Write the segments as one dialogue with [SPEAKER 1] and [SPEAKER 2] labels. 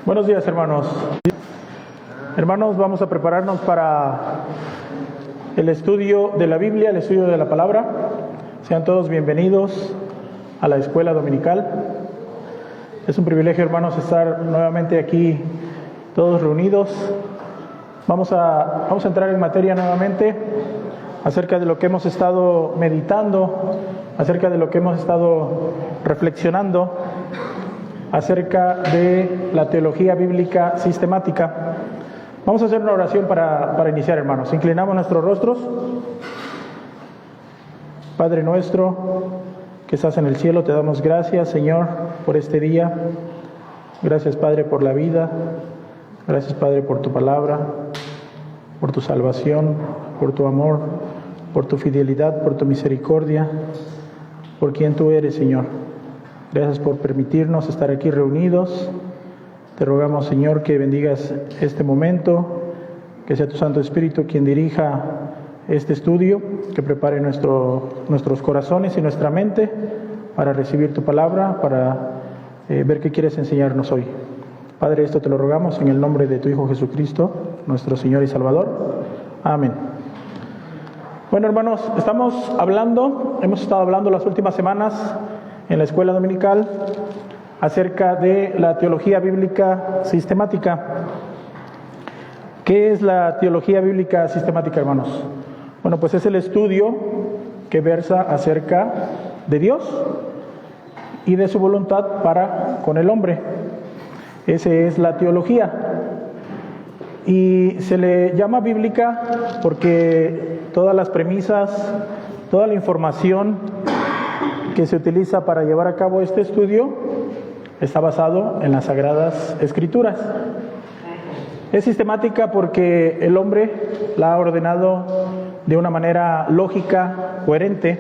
[SPEAKER 1] Buenos días, hermanos. Hermanos, vamos a prepararnos para el estudio de la Biblia, el estudio de la palabra. Sean todos bienvenidos a la escuela dominical. Es un privilegio, hermanos, estar nuevamente aquí todos reunidos. Vamos a entrar en materia nuevamente acerca de lo que hemos estado meditando, acerca de lo que hemos estado reflexionando, acerca de la teología bíblica sistemática. Vamos a hacer una oración para iniciar, hermanos. Inclinamos nuestros rostros. Padre nuestro que estás en el cielo, te damos gracias, Señor, por este día. Gracias, Padre, por la vida. Gracias, Padre, por tu palabra, por tu salvación, por tu amor, por tu fidelidad, por tu misericordia, por quien tú eres, Señor. Gracias por permitirnos estar aquí reunidos. Te rogamos, Señor, que bendigas este momento, que sea tu Santo Espíritu quien dirija este estudio, que prepare nuestros corazones y nuestra mente para recibir tu palabra, para ver qué quieres enseñarnos hoy. Padre, esto te lo rogamos en el nombre de tu Hijo Jesucristo, nuestro Señor y Salvador. Amén. Bueno, hermanos, hemos estado hablando las últimas semanas en la escuela dominical acerca de la teología bíblica sistemática. ¿Qué es la teología bíblica sistemática, hermanos? Bueno, pues es el estudio que versa acerca de Dios y de su voluntad para con el hombre. Esa es la teología. Y se le llama bíblica porque todas las premisas, toda la información que se utiliza para llevar a cabo este estudio está basado en las Sagradas Escrituras. Es sistemática porque el hombre la ha ordenado de una manera lógica, coherente,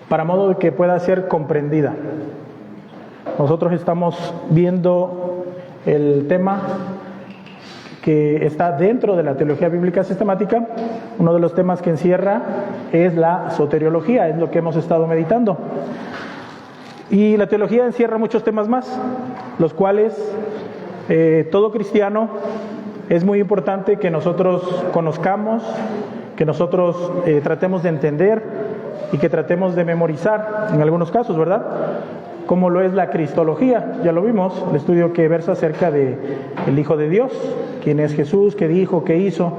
[SPEAKER 1] para modo de que pueda ser comprendida. Nosotros estamos viendo el tema que está dentro de la teología bíblica sistemática. Uno de los temas que encierra es la soteriología, es lo que hemos estado meditando. Y la teología encierra muchos temas más, los cuales todo cristiano es muy importante que nosotros conozcamos, que nosotros tratemos de entender y que tratemos de memorizar en algunos casos, ¿verdad? Como lo es la cristología, ya lo vimos, el estudio que versa acerca de el Hijo de Dios, quién es Jesús, qué dijo, qué hizo.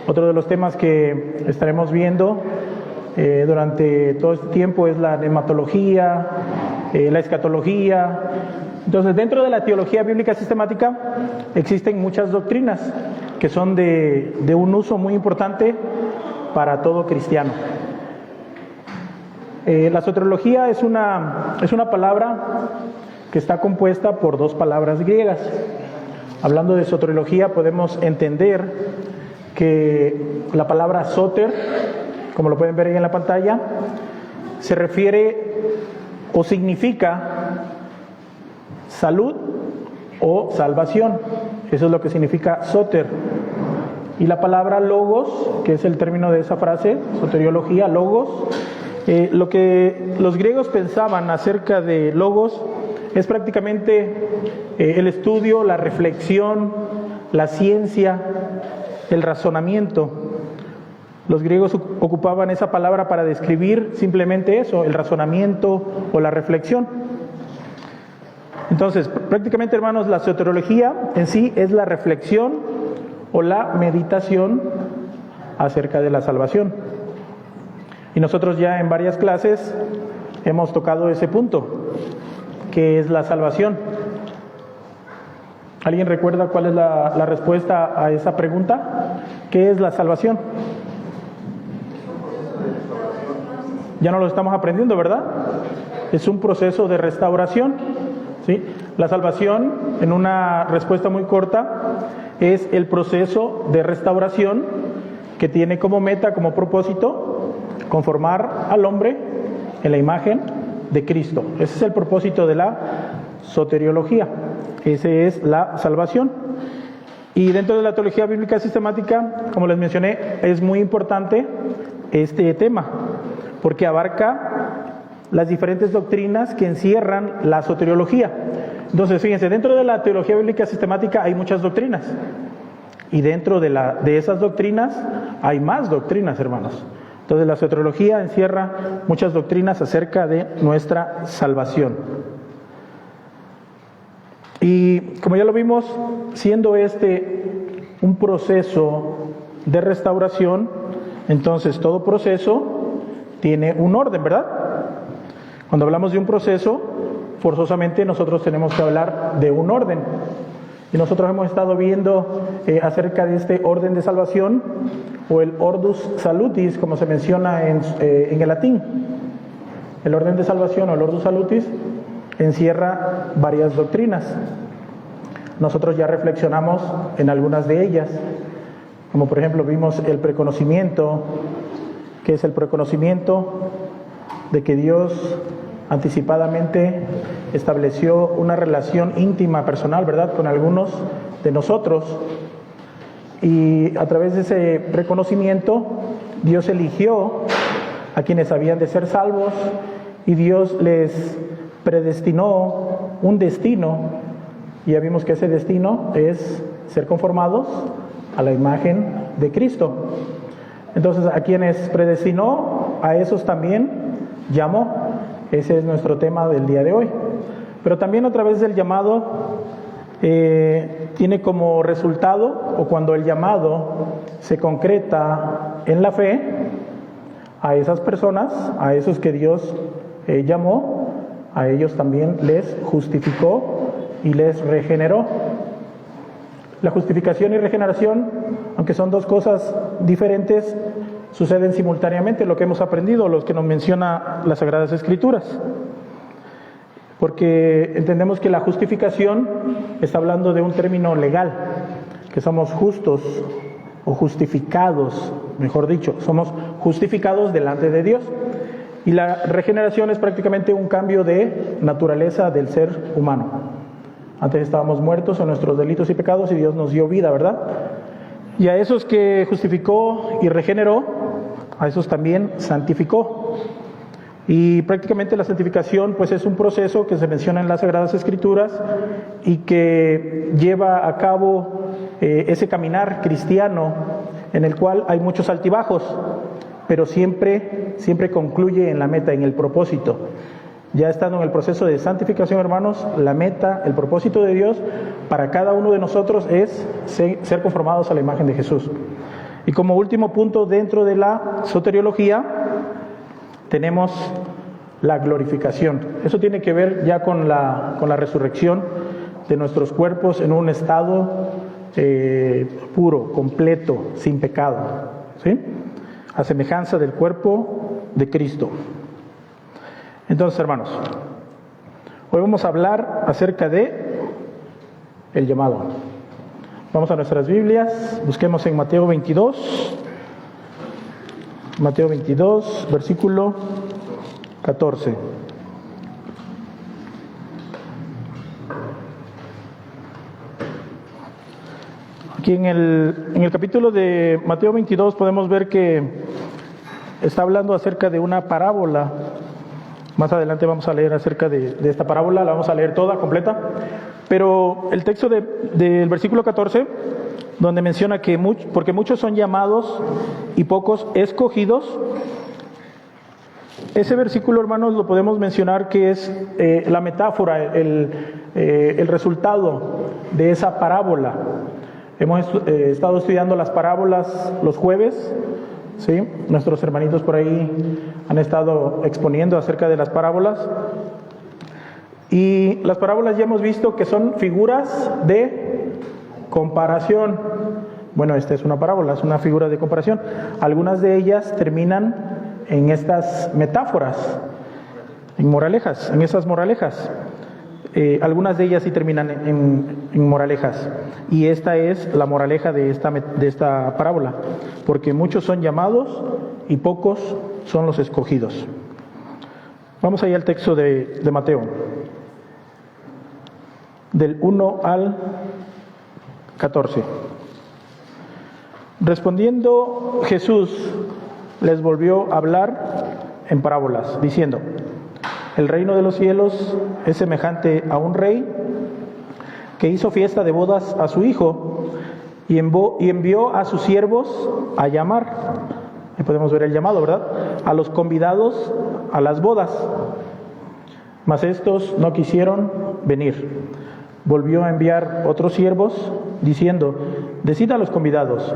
[SPEAKER 1] Otro de los temas que estaremos viendo durante todo este tiempo es la nematología, la escatología. Entonces, dentro de la teología bíblica sistemática existen muchas doctrinas que son de un uso muy importante para todo cristiano. La soteriología es una palabra que está compuesta por dos palabras griegas. Hablando de soteriología, podemos entender que la palabra soter, como lo pueden ver ahí en la pantalla, se refiere o significa salud o salvación. Eso es lo que significa soter. Y la palabra logos, que es el término de esa frase, soteriología, logos, lo que los griegos pensaban acerca de logos es prácticamente el estudio, la reflexión, la ciencia, el razonamiento. Los griegos ocupaban esa palabra para describir simplemente eso, el razonamiento o la reflexión. Entonces, prácticamente, hermanos, la soteriología en sí es la reflexión o la meditación acerca de la salvación. Y nosotros ya en varias clases hemos tocado ese punto, que es la salvación. ¿Alguien recuerda cuál es la respuesta a esa pregunta? ¿Qué es la salvación? Ya no lo estamos aprendiendo, ¿verdad? Es un proceso de restauración, ¿sí? La salvación, en una respuesta muy corta, es el proceso de restauración que tiene como meta, como propósito, conformar al hombre en la imagen de Cristo. Ese es el propósito de la soteriología. Esa es la salvación. Y dentro de la teología bíblica sistemática, como les mencioné, es muy importante este tema, porque abarca las diferentes doctrinas que encierran la soteriología. Entonces, fíjense, dentro de la teología bíblica sistemática hay muchas doctrinas. Y dentro de esas doctrinas hay más doctrinas, hermanos. Entonces, la soteriología encierra muchas doctrinas acerca de nuestra salvación. Y como ya lo vimos, siendo este un proceso de restauración, entonces todo proceso tiene un orden, ¿verdad? Cuando hablamos de un proceso, forzosamente nosotros tenemos que hablar de un orden. Y nosotros hemos estado viendo acerca de este orden de salvación, o el ordus salutis, como se menciona en el latín. El orden de salvación o el ordus salutis encierra varias doctrinas. Nosotros ya reflexionamos en algunas de ellas, como por ejemplo vimos el preconocimiento, que es el preconocimiento de que Dios anticipadamente estableció una relación íntima, personal, ¿verdad?, con algunos de nosotros, y a través de ese reconocimiento Dios eligió a quienes habían de ser salvos, y Dios les predestinó un destino, y ya vimos que ese destino es ser conformados a la imagen de Cristo. Entonces, a quienes predestinó, a esos también llamó. Ese es nuestro tema del día de hoy. Pero también a través del llamado tiene como resultado, o cuando el llamado se concreta en la fe, a esas personas, a esos que Dios llamó, a ellos también les justificó y les regeneró. La justificación y regeneración, aunque son dos cosas diferentes, suceden simultáneamente, lo que hemos aprendido, los que nos menciona las Sagradas Escrituras. Porque entendemos que la justificación está hablando de un término legal, que somos justos o justificados, mejor dicho, somos justificados delante de Dios. Y la regeneración es prácticamente un cambio de naturaleza del ser humano. Antes estábamos muertos en nuestros delitos y pecados y Dios nos dio vida, ¿verdad? Y a esos que justificó y regeneró, a esos también santificó. Y prácticamente la santificación pues es un proceso que se menciona en las Sagradas Escrituras y que lleva a cabo ese caminar cristiano en el cual hay muchos altibajos, pero siempre concluye en la meta, en el propósito. Ya estando en el proceso de santificación, hermanos, la meta, el propósito de Dios para cada uno de nosotros es ser conformados a la imagen de Jesús. Y como último punto dentro de la soteriología, tenemos la glorificación. Eso tiene que ver ya con la resurrección de nuestros cuerpos en un estado puro, completo, sin pecado, ¿sí?, a semejanza del cuerpo de Cristo. Entonces, hermanos, hoy vamos a hablar acerca de el llamado. Vamos a nuestras Biblias, busquemos en Mateo 22, versículo 14. Aquí en el capítulo de Mateo 22 podemos ver que está hablando acerca de una parábola. Más adelante vamos a leer acerca de esta parábola, la vamos a leer toda, completa. Pero el texto del versículo 14, donde menciona que porque muchos son llamados y pocos escogidos, ese versículo, hermanos, lo podemos mencionar que es la metáfora, el resultado de esa parábola. Hemos estado estudiando las parábolas los jueves, ¿sí? Nuestros hermanitos por ahí han estado exponiendo acerca de las parábolas. Y las parábolas ya hemos visto que son figuras de comparación. Bueno, esta es una parábola, es una figura de comparación. Algunas de ellas terminan en estas metáforas, en moralejas, en esas moralejas. Algunas de ellas sí terminan en moralejas. Y esta es la moraleja de esta parábola. Porque muchos son llamados y pocos son los escogidos. Vamos ahí al texto de Mateo. Del 1 al 14. Respondiendo Jesús, les volvió a hablar en parábolas, diciendo: el reino de los cielos es semejante a un rey que hizo fiesta de bodas a su hijo y envió a sus siervos a llamar, ahí podemos ver el llamado, ¿verdad?, a los convidados a las bodas, mas estos no quisieron venir. Volvió a enviar otros siervos diciendo: decid a los convidados,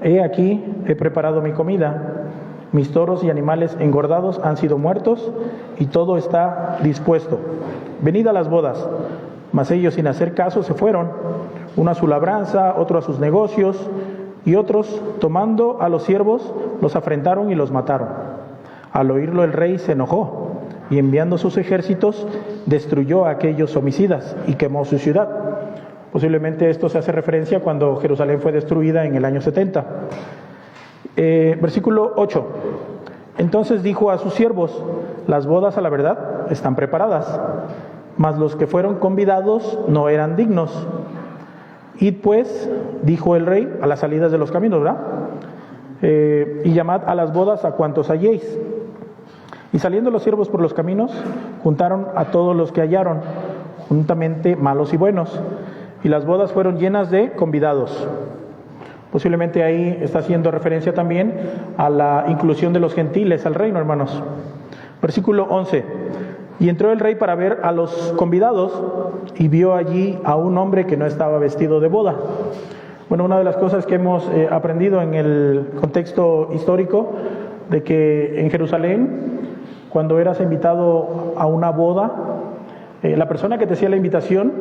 [SPEAKER 1] he aquí, he preparado mi comida, mis toros y animales engordados han sido muertos y todo está dispuesto. Venid a las bodas. Mas ellos, sin hacer caso, se fueron, uno a su labranza, otro a sus negocios, y otros, tomando a los siervos, los afrentaron y los mataron. Al oírlo el rey se enojó, y enviando sus ejércitos, destruyó a aquellos homicidas y quemó su ciudad. Posiblemente esto se hace referencia cuando Jerusalén fue destruida en el año 70. Versículo 8. Entonces dijo a sus siervos: las bodas a la verdad están preparadas, mas los que fueron convidados no eran dignos. Id pues, dijo el rey, a las salidas de los caminos, ¿verdad? Y llamad a las bodas a cuantos halléis. Y saliendo los siervos por los caminos, juntaron a todos los que hallaron, juntamente malos y buenos, y las bodas fueron llenas de convidados. Posiblemente ahí está haciendo referencia también a la inclusión de los gentiles al reino, hermanos. Versículo 11. Y entró el rey para ver a los convidados y vio allí a un hombre que no estaba vestido de boda. Bueno, una de las cosas que hemos aprendido en el contexto histórico, de que en Jerusalén, cuando eras invitado a una boda, la persona que te hacía la invitación,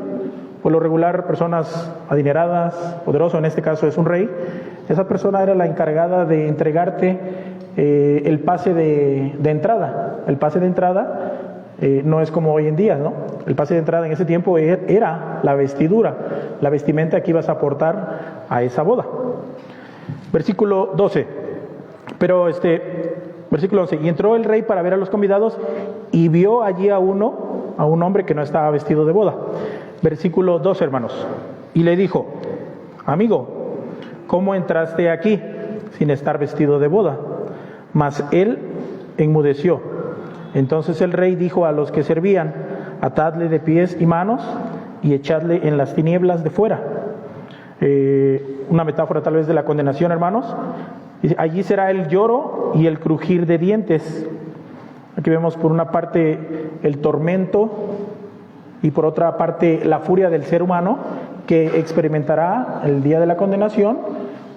[SPEAKER 1] por lo regular personas adineradas, poderosas, en este caso es un rey, esa persona era la encargada de entregarte el pase de entrada. El pase de entrada no es como hoy en día, ¿no? El pase de entrada en ese tiempo era la vestidura, la vestimenta que ibas a aportar a esa boda. Versículo 12. Versículo 11. Y entró el rey para ver a los convidados y vio allí a un hombre que no estaba vestido de boda. Versículo 12, hermanos. Y le dijo: amigo, ¿cómo entraste aquí sin estar vestido de boda? Mas él enmudeció. Entonces el rey dijo a los que servían: atadle de pies y manos y echadle en las tinieblas de fuera. Una metáfora tal vez de la condenación, hermanos. Allí será el lloro y el crujir de dientes. Aquí vemos por una parte el tormento y por otra parte la furia del ser humano que experimentará el día de la condenación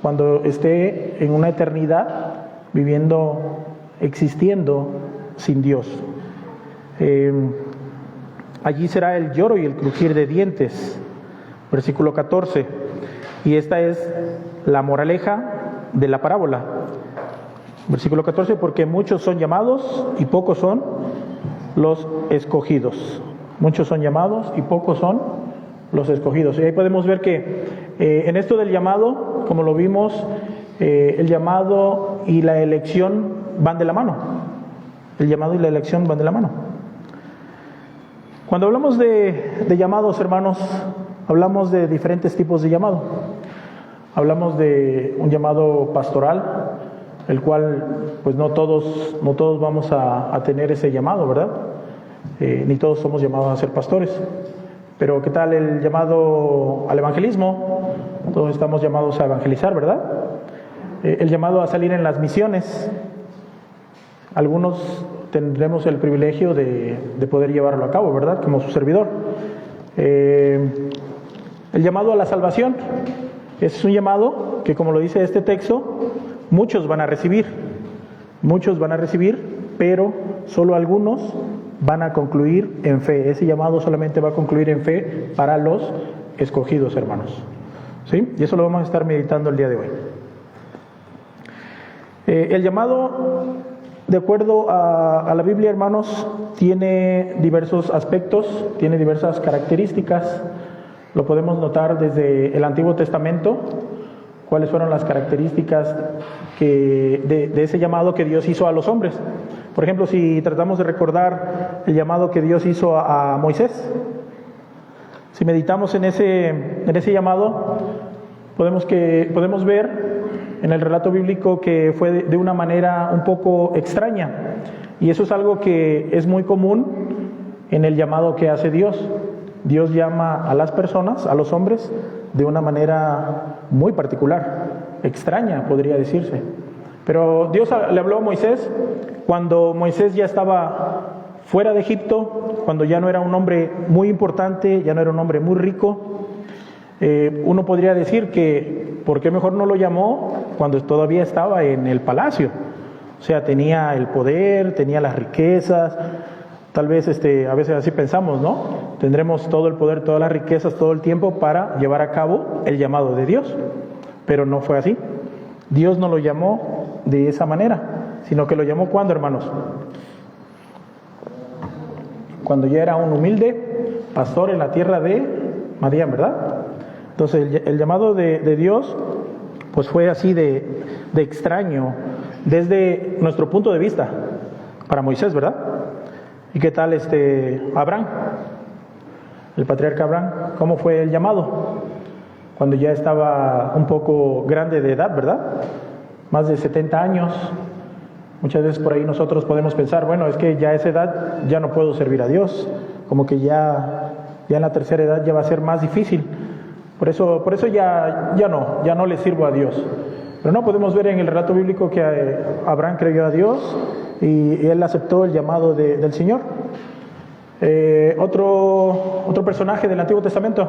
[SPEAKER 1] cuando esté en una eternidad viviendo, existiendo sin Dios. Allí será el lloro y el crujir de dientes. Versículo 14. Y esta es la moraleja de la parábola. Versículo 14. Porque muchos son llamados y pocos son los escogidos. Muchos son llamados y pocos son los escogidos. Y ahí podemos ver que en esto del llamado, como lo vimos, el llamado y la elección van de la mano. El llamado y la elección van de la mano. Cuando hablamos de llamados, hermanos, hablamos de diferentes tipos de llamado. Hablamos de un llamado pastoral, el cual pues no todos vamos a tener ese llamado, ¿verdad? Ni todos somos llamados a ser pastores. Pero ¿qué tal el llamado al evangelismo? Todos estamos llamados a evangelizar, ¿verdad? El llamado a salir en las misiones. Algunos tendremos el privilegio de poder llevarlo a cabo, ¿verdad? Como su servidor. El llamado a la salvación. Es un llamado que, como lo dice este texto, muchos van a recibir. Muchos van a recibir, pero solo algunos van a concluir en fe. Ese llamado solamente va a concluir en fe para los escogidos, hermanos. ¿Sí? Y eso lo vamos a estar meditando el día de hoy. El llamado, de acuerdo a la Biblia, hermanos, tiene diversos aspectos, tiene diversas características. Lo podemos notar desde el Antiguo Testamento, cuáles fueron las características de ese llamado que Dios hizo a los hombres. Por ejemplo, si tratamos de recordar el llamado que Dios hizo a Moisés, si meditamos en ese llamado, podemos ver en el relato bíblico que fue de una manera un poco extraña. Y eso es algo que es muy común en el llamado que hace Dios. Dios llama a las personas, a los hombres, de una manera muy particular, extraña, podría decirse. Pero Dios le habló a Moisés cuando Moisés ya estaba fuera de Egipto, cuando ya no era un hombre muy importante, ya no era un hombre muy rico. Uno podría decir que, ¿por qué mejor no lo llamó cuando todavía estaba en el palacio? O sea, tenía el poder, tenía las riquezas. Tal vez a veces así pensamos, ¿no? Tendremos todo el poder, todas las riquezas, todo el tiempo para llevar a cabo el llamado de Dios. Pero no fue así. Dios no lo llamó de esa manera, sino que lo llamó ¿cuándo, hermanos? Cuando ya era un humilde pastor en la tierra de Madián, ¿verdad? Entonces el llamado de Dios pues fue así de extraño desde nuestro punto de vista para Moisés, ¿verdad? ¿Y qué tal Abraham? El patriarca Abraham, ¿cómo fue el llamado? Cuando ya estaba un poco grande de edad, ¿verdad? Más de 70 años. Muchas veces por ahí nosotros podemos pensar, bueno, es que ya a esa edad ya no puedo servir a Dios, como que ya en la tercera edad ya va a ser más difícil. Por eso ya no le sirvo a Dios. Pero no, podemos ver en el relato bíblico que Abraham creyó a Dios y él aceptó el llamado del Señor. Otro personaje del Antiguo Testamento,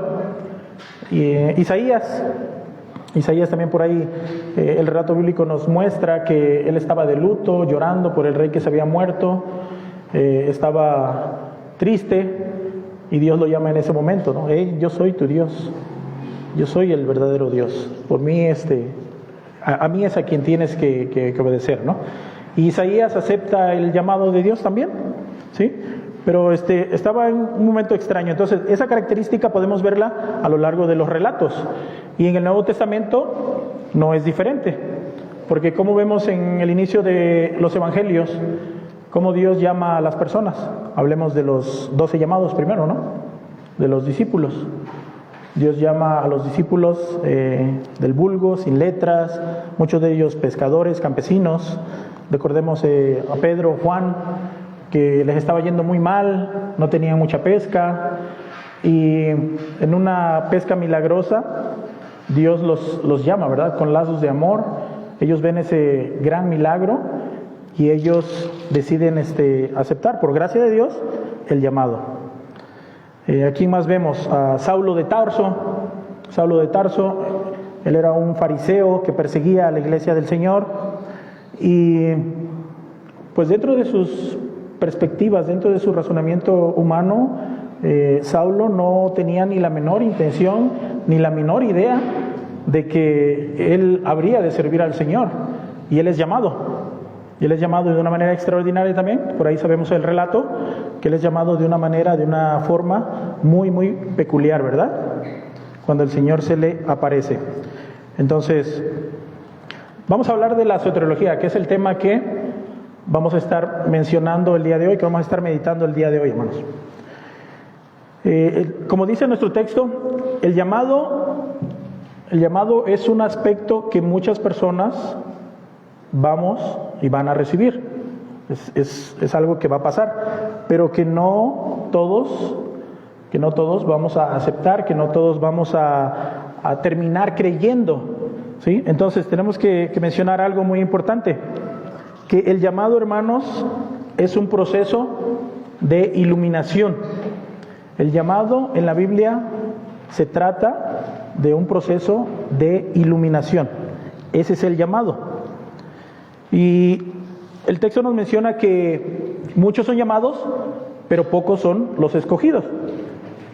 [SPEAKER 1] Isaías. Isaías también por ahí, el relato bíblico nos muestra que él estaba de luto, llorando por el rey que se había muerto, estaba triste y Dios lo llama en ese momento, ¿no? Yo soy tu Dios, yo soy el verdadero Dios, por mí a mí es a quien tienes que obedecer, ¿no? Y Isaías acepta el llamado de Dios también, ¿sí? Pero estaba en un momento extraño. Entonces, esa característica podemos verla a lo largo de los relatos. Y en el Nuevo Testamento no es diferente. Porque como vemos en el inicio de los Evangelios, cómo Dios llama a las personas. Hablemos de los 12 llamados primero, ¿no? De los discípulos. Dios llama a los discípulos del vulgo, sin letras, muchos de ellos pescadores, campesinos. Recordemos a Pedro, Juan, que les estaba yendo muy mal, no tenían mucha pesca, y en una pesca milagrosa Dios los llama, ¿verdad? Con lazos de amor. Ellos ven ese gran milagro y ellos deciden aceptar, por gracia de Dios, el llamado. Aquí más vemos a Saulo de Tarso. Saulo de Tarso, él era un fariseo que perseguía a la iglesia del Señor, y pues dentro de sus perspectivas, dentro de su razonamiento humano, Saulo no tenía ni la menor intención, ni la menor idea de que él habría de servir al Señor, y él es llamado. Y él es llamado de una manera extraordinaria también. Por ahí sabemos el relato, que él es llamado de una forma muy, muy peculiar, ¿verdad? Cuando el Señor se le aparece. Entonces, vamos a hablar de la soteriología, que es el tema que vamos a estar mencionando el día de hoy, que vamos a estar meditando el día de hoy, hermanos. Como dice nuestro texto, el llamado es un aspecto que muchas personas vamos y van a recibir. Es algo que va a pasar, pero que no todos vamos a aceptar, que no todos vamos a terminar creyendo, ¿sí? Entonces tenemos que mencionar algo muy importante, que el llamado, hermanos, es un proceso de iluminación. El llamado en la Biblia se trata de un proceso de iluminación. Ese es el llamado. Y el texto nos menciona que muchos son llamados, pero pocos son los escogidos.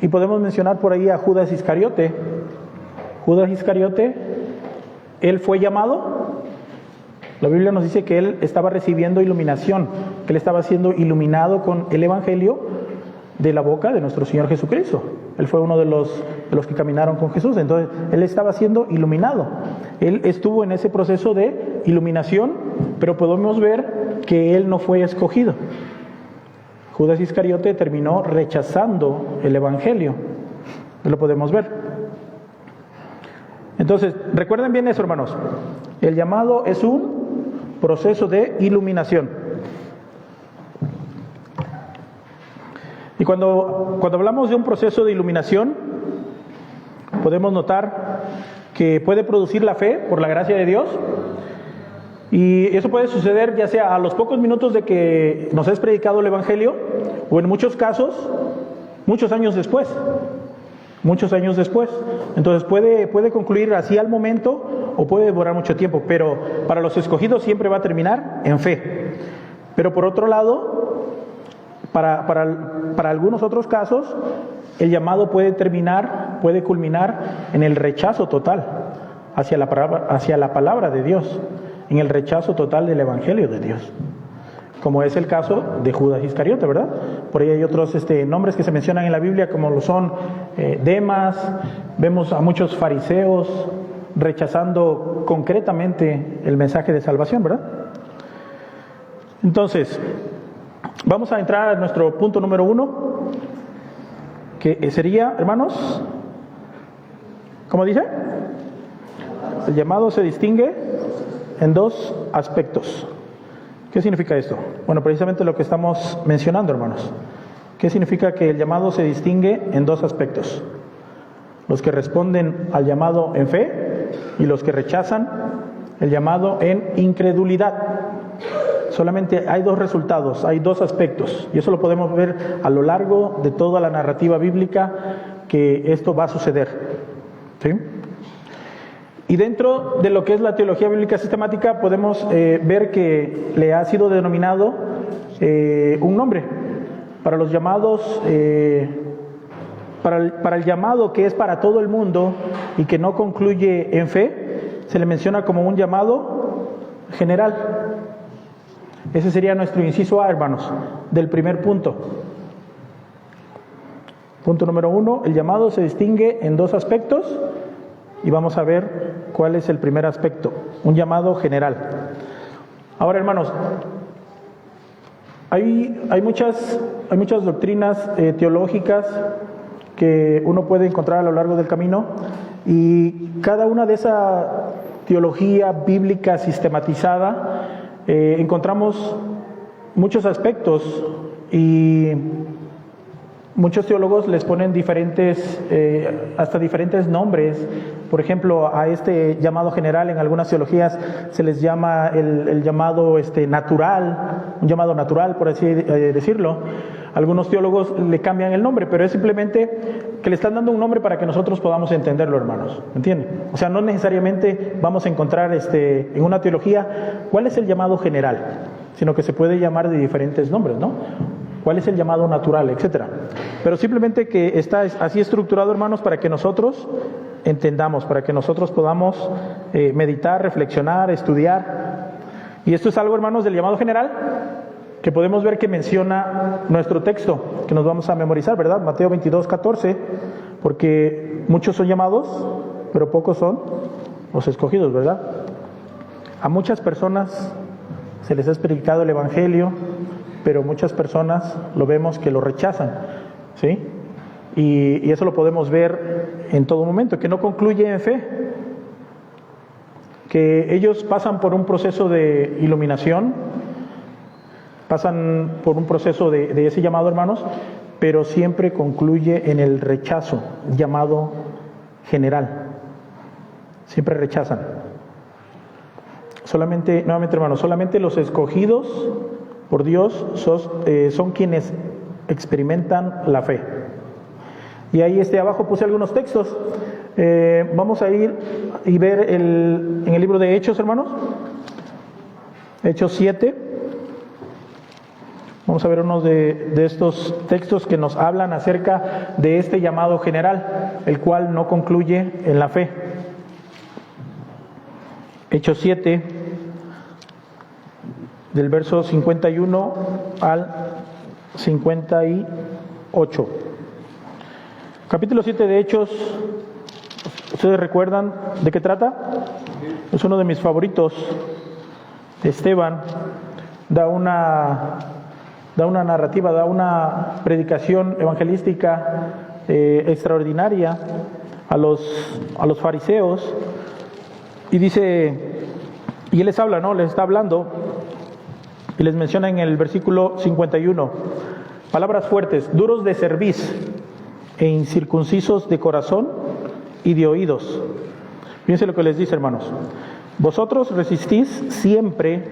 [SPEAKER 1] Y podemos mencionar por ahí a Judas Iscariote. Judas Iscariote, él fue llamado. La Biblia nos dice que él estaba recibiendo iluminación, que él estaba siendo iluminado con el Evangelio de la boca de nuestro Señor Jesucristo. Él fue uno de los que caminaron con Jesús. Entonces, él estaba siendo iluminado. Él estuvo en ese proceso de iluminación, pero podemos ver que él no fue escogido. Judas Iscariote terminó rechazando el Evangelio. Lo podemos ver. Entonces, recuerden bien eso, hermanos. El llamado es un proceso de iluminación. Y cuando hablamos de un proceso de iluminación, podemos notar que puede producir la fe por la gracia de Dios. Y eso puede suceder ya sea a los pocos minutos de que nos es predicado el Evangelio, o en muchos casos, muchos años después. Entonces puede concluir así al momento o puede demorar mucho tiempo, pero para los escogidos siempre va a terminar en fe. Pero por otro lado, para algunos otros casos, el llamado puede culminar en el rechazo total hacia la palabra de Dios, en el rechazo total del Evangelio de Dios, como es el caso de Judas Iscariote, ¿verdad? Por ahí hay otros nombres que se mencionan en la Biblia, como lo son Demas. Vemos a muchos fariseos rechazando concretamente el mensaje de salvación, ¿verdad? Entonces, vamos a entrar a nuestro punto número 1, que sería, hermanos, ¿cómo dice? El llamado se distingue en dos aspectos. ¿Qué significa esto? Bueno, precisamente lo que estamos mencionando, hermanos. ¿Qué significa que el llamado se distingue en dos aspectos? Los que responden al llamado en fe y los que rechazan el llamado en incredulidad. Solamente hay dos resultados, hay dos aspectos, y eso lo podemos ver a lo largo de toda la narrativa bíblica, que esto va a suceder, ¿sí? Y dentro de lo que es la teología bíblica sistemática podemos ver que le ha sido denominado un nombre para los llamados, para el llamado que es para todo el mundo y que no concluye en fe, se le menciona como un llamado general. Ese sería nuestro inciso A, hermanos, del primer punto. Punto número 1, el llamado se distingue en dos aspectos. Y vamos a ver cuál es el primer aspecto, un llamado general. Ahora, hermanos, hay muchas doctrinas teológicas que uno puede encontrar a lo largo del camino, y cada una de esa teología bíblica sistematizada encontramos muchos aspectos, y muchos teólogos les ponen hasta diferentes nombres. Por ejemplo, a este llamado general en algunas teologías se les llama el llamado natural, un llamado natural, por así decirlo. Algunos teólogos le cambian el nombre, pero es simplemente que le están dando un nombre para que nosotros podamos entenderlo, hermanos. ¿Entienden? O sea, no necesariamente vamos a encontrar en una teología cuál es el llamado general, sino que se puede llamar de diferentes nombres, ¿no? ¿Cuál es el llamado natural, etcétera? Pero simplemente que está así estructurado, hermanos, para que nosotros entendamos, para que nosotros podamos meditar, reflexionar, estudiar. Y esto es algo, hermanos, del llamado general, que podemos ver que menciona nuestro texto, que nos vamos a memorizar, ¿verdad? Mateo 22:14, porque muchos son llamados, pero pocos son los escogidos, ¿verdad? A muchas personas se les ha predicado el Evangelio, pero muchas personas lo vemos que lo rechazan, ¿sí? Y eso lo podemos ver en todo momento, que no concluye en fe, que ellos pasan por un proceso de iluminación, pasan por un proceso de ese llamado, hermanos, pero siempre concluye en el rechazo, llamado general. Siempre rechazan. Nuevamente, hermanos, solamente los escogidos por Dios son quienes experimentan la fe. Y ahí abajo puse algunos textos. Vamos a ir y ver en el libro de Hechos, hermanos. Hechos 7. Vamos a ver unos de estos textos que nos hablan acerca de este llamado general, el cual no concluye en la fe. Hechos 7, del verso 51 al 58. Capítulo 7 de Hechos, ¿ustedes recuerdan de qué trata? Es uno de mis favoritos. Esteban da una narrativa, da una predicación evangelística extraordinaria a los fariseos, y dice, y él les habla, ¿no? Les está hablando y les menciona en el versículo 51: Palabras fuertes, duros de cerviz e incircuncisos de corazón y de oídos. Fíjense lo que les dice, hermanos. Vosotros resistís siempre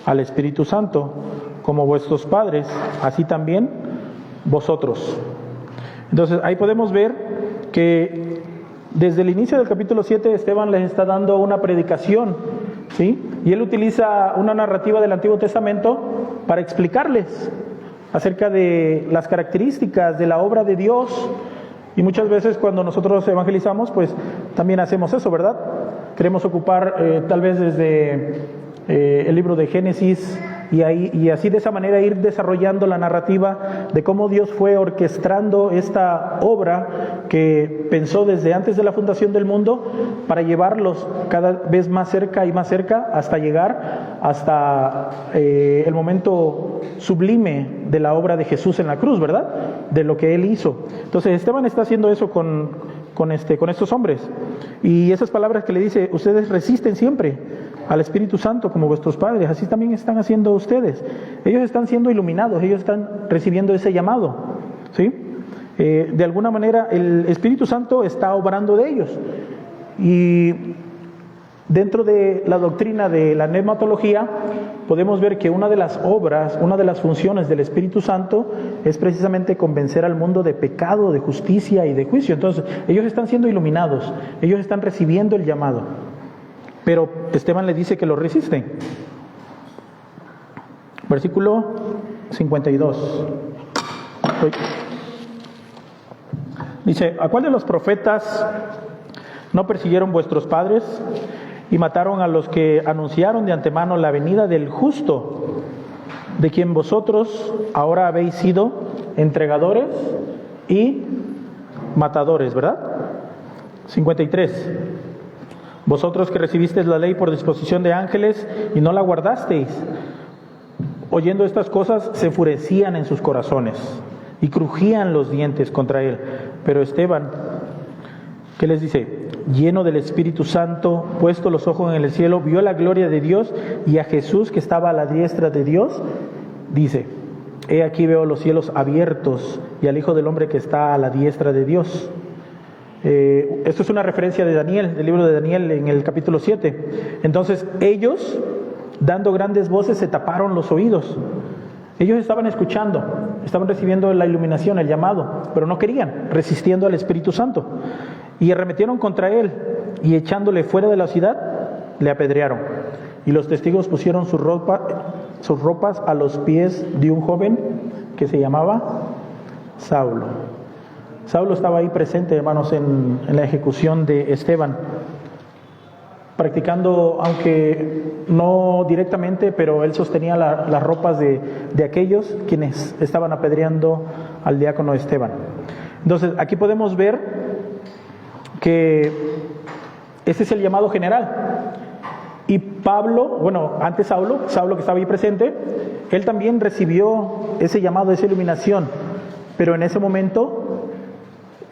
[SPEAKER 1] al Espíritu Santo, como vuestros padres, así también vosotros. Entonces, ahí podemos ver que desde el inicio del capítulo 7, Esteban les está dando una predicación, ¿sí? Y él utiliza una narrativa del Antiguo Testamento para explicarles acerca de las características de la obra de Dios. Y muchas veces cuando nosotros evangelizamos, pues también hacemos eso, ¿verdad? Queremos ocupar tal vez desde el libro de Génesis y así de esa manera ir desarrollando la narrativa de cómo Dios fue orquestando esta obra que pensó desde antes de la fundación del mundo para llevarlos cada vez más cerca y más cerca hasta llegar hasta el momento sublime de la obra de Jesús en la cruz, ¿verdad? De lo que Él hizo. Entonces Esteban está haciendo eso con estos hombres. Y esas palabras que le dice, ustedes resisten siempre al Espíritu Santo como vuestros padres, así también están haciendo ustedes. Ellos están siendo iluminados, ellos están recibiendo ese llamado, ¿sí? De alguna manera el Espíritu Santo está obrando de ellos. Y dentro de la doctrina de la pneumatología podemos ver que una de las obras, una de las funciones del Espíritu Santo es precisamente convencer al mundo de pecado, de justicia y de juicio. Entonces ellos están siendo iluminados, ellos están recibiendo el llamado. Pero Esteban le dice que lo resisten. Versículo 52. Dice, ¿a cuál de los profetas no persiguieron vuestros padres y mataron a los que anunciaron de antemano la venida del justo, de quien vosotros ahora habéis sido entregadores y matadores, ¿verdad? 53. Vosotros que recibisteis la ley por disposición de ángeles y no la guardasteis, oyendo estas cosas se enfurecían en sus corazones y crujían los dientes contra él. Pero Esteban, ¿qué les dice? Lleno del Espíritu Santo, puesto los ojos en el cielo, vio la gloria de Dios y a Jesús que estaba a la diestra de Dios, dice, he aquí veo los cielos abiertos y al Hijo del Hombre que está a la diestra de Dios. Esto es una referencia de Daniel, del libro de Daniel en el capítulo 7. Entonces ellos, dando grandes voces, se taparon los oídos. Ellos estaban escuchando, estaban recibiendo la iluminación, el llamado, pero no querían, resistiendo al Espíritu Santo. Y arremetieron contra él y echándole fuera de la ciudad, le apedrearon. Y los testigos pusieron sus ropas a los pies de un joven que se llamaba Saulo. Saulo estaba ahí presente, hermanos, en la ejecución de Esteban, practicando, aunque no directamente, pero él sostenía las ropas de aquellos quienes estaban apedreando al diácono Esteban. Entonces, aquí podemos ver que ese es el llamado general. Y Pablo, bueno, antes Saulo que estaba ahí presente, él también recibió ese llamado, esa iluminación, pero en ese momento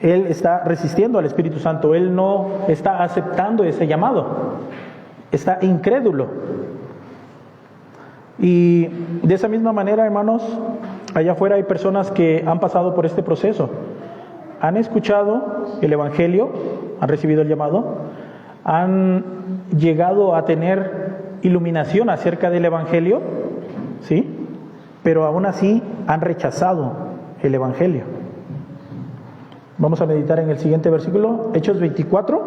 [SPEAKER 1] él está resistiendo al Espíritu Santo, él no está aceptando ese llamado, está incrédulo. Y de esa misma manera, hermanos, allá afuera hay personas que han pasado por este proceso, han escuchado el Evangelio, han recibido el llamado, han llegado a tener iluminación acerca del Evangelio, ¿sí? Pero aún así han rechazado el Evangelio. Vamos a meditar en el siguiente versículo, Hechos 24,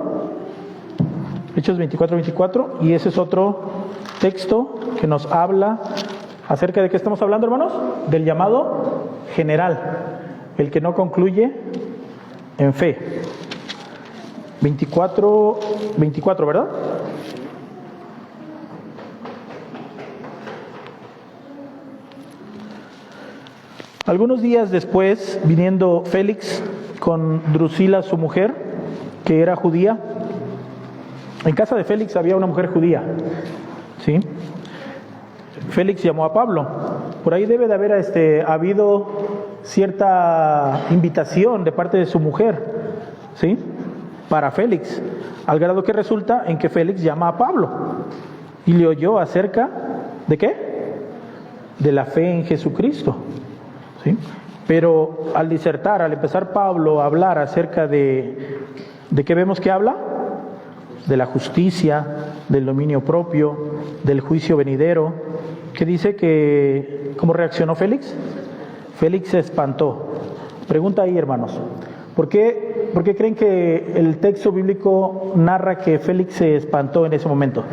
[SPEAKER 1] y ese es otro texto que nos habla acerca de qué estamos hablando, hermanos, del llamado general, el que no concluye en fe. 24, ¿verdad? Algunos días después, viniendo Félix con Drusila, su mujer, que era judía. En casa de Félix había una mujer judía, ¿sí? Félix llamó a Pablo. Por ahí debe de haber habido cierta invitación de parte de su mujer, ¿sí? Para Félix, al grado que resulta en que Félix llama a Pablo y le oyó acerca ¿de qué? De la fe en Jesucristo, ¿sí? Pero al disertar, al empezar Pablo a hablar acerca ¿de qué vemos que habla? De la justicia, del dominio propio, del juicio venidero. ¿Qué dice? ¿Cómo reaccionó Félix? Félix se espantó. Pregunta ahí, hermanos. ¿Por qué creen que el texto bíblico narra que Félix se espantó en ese momento?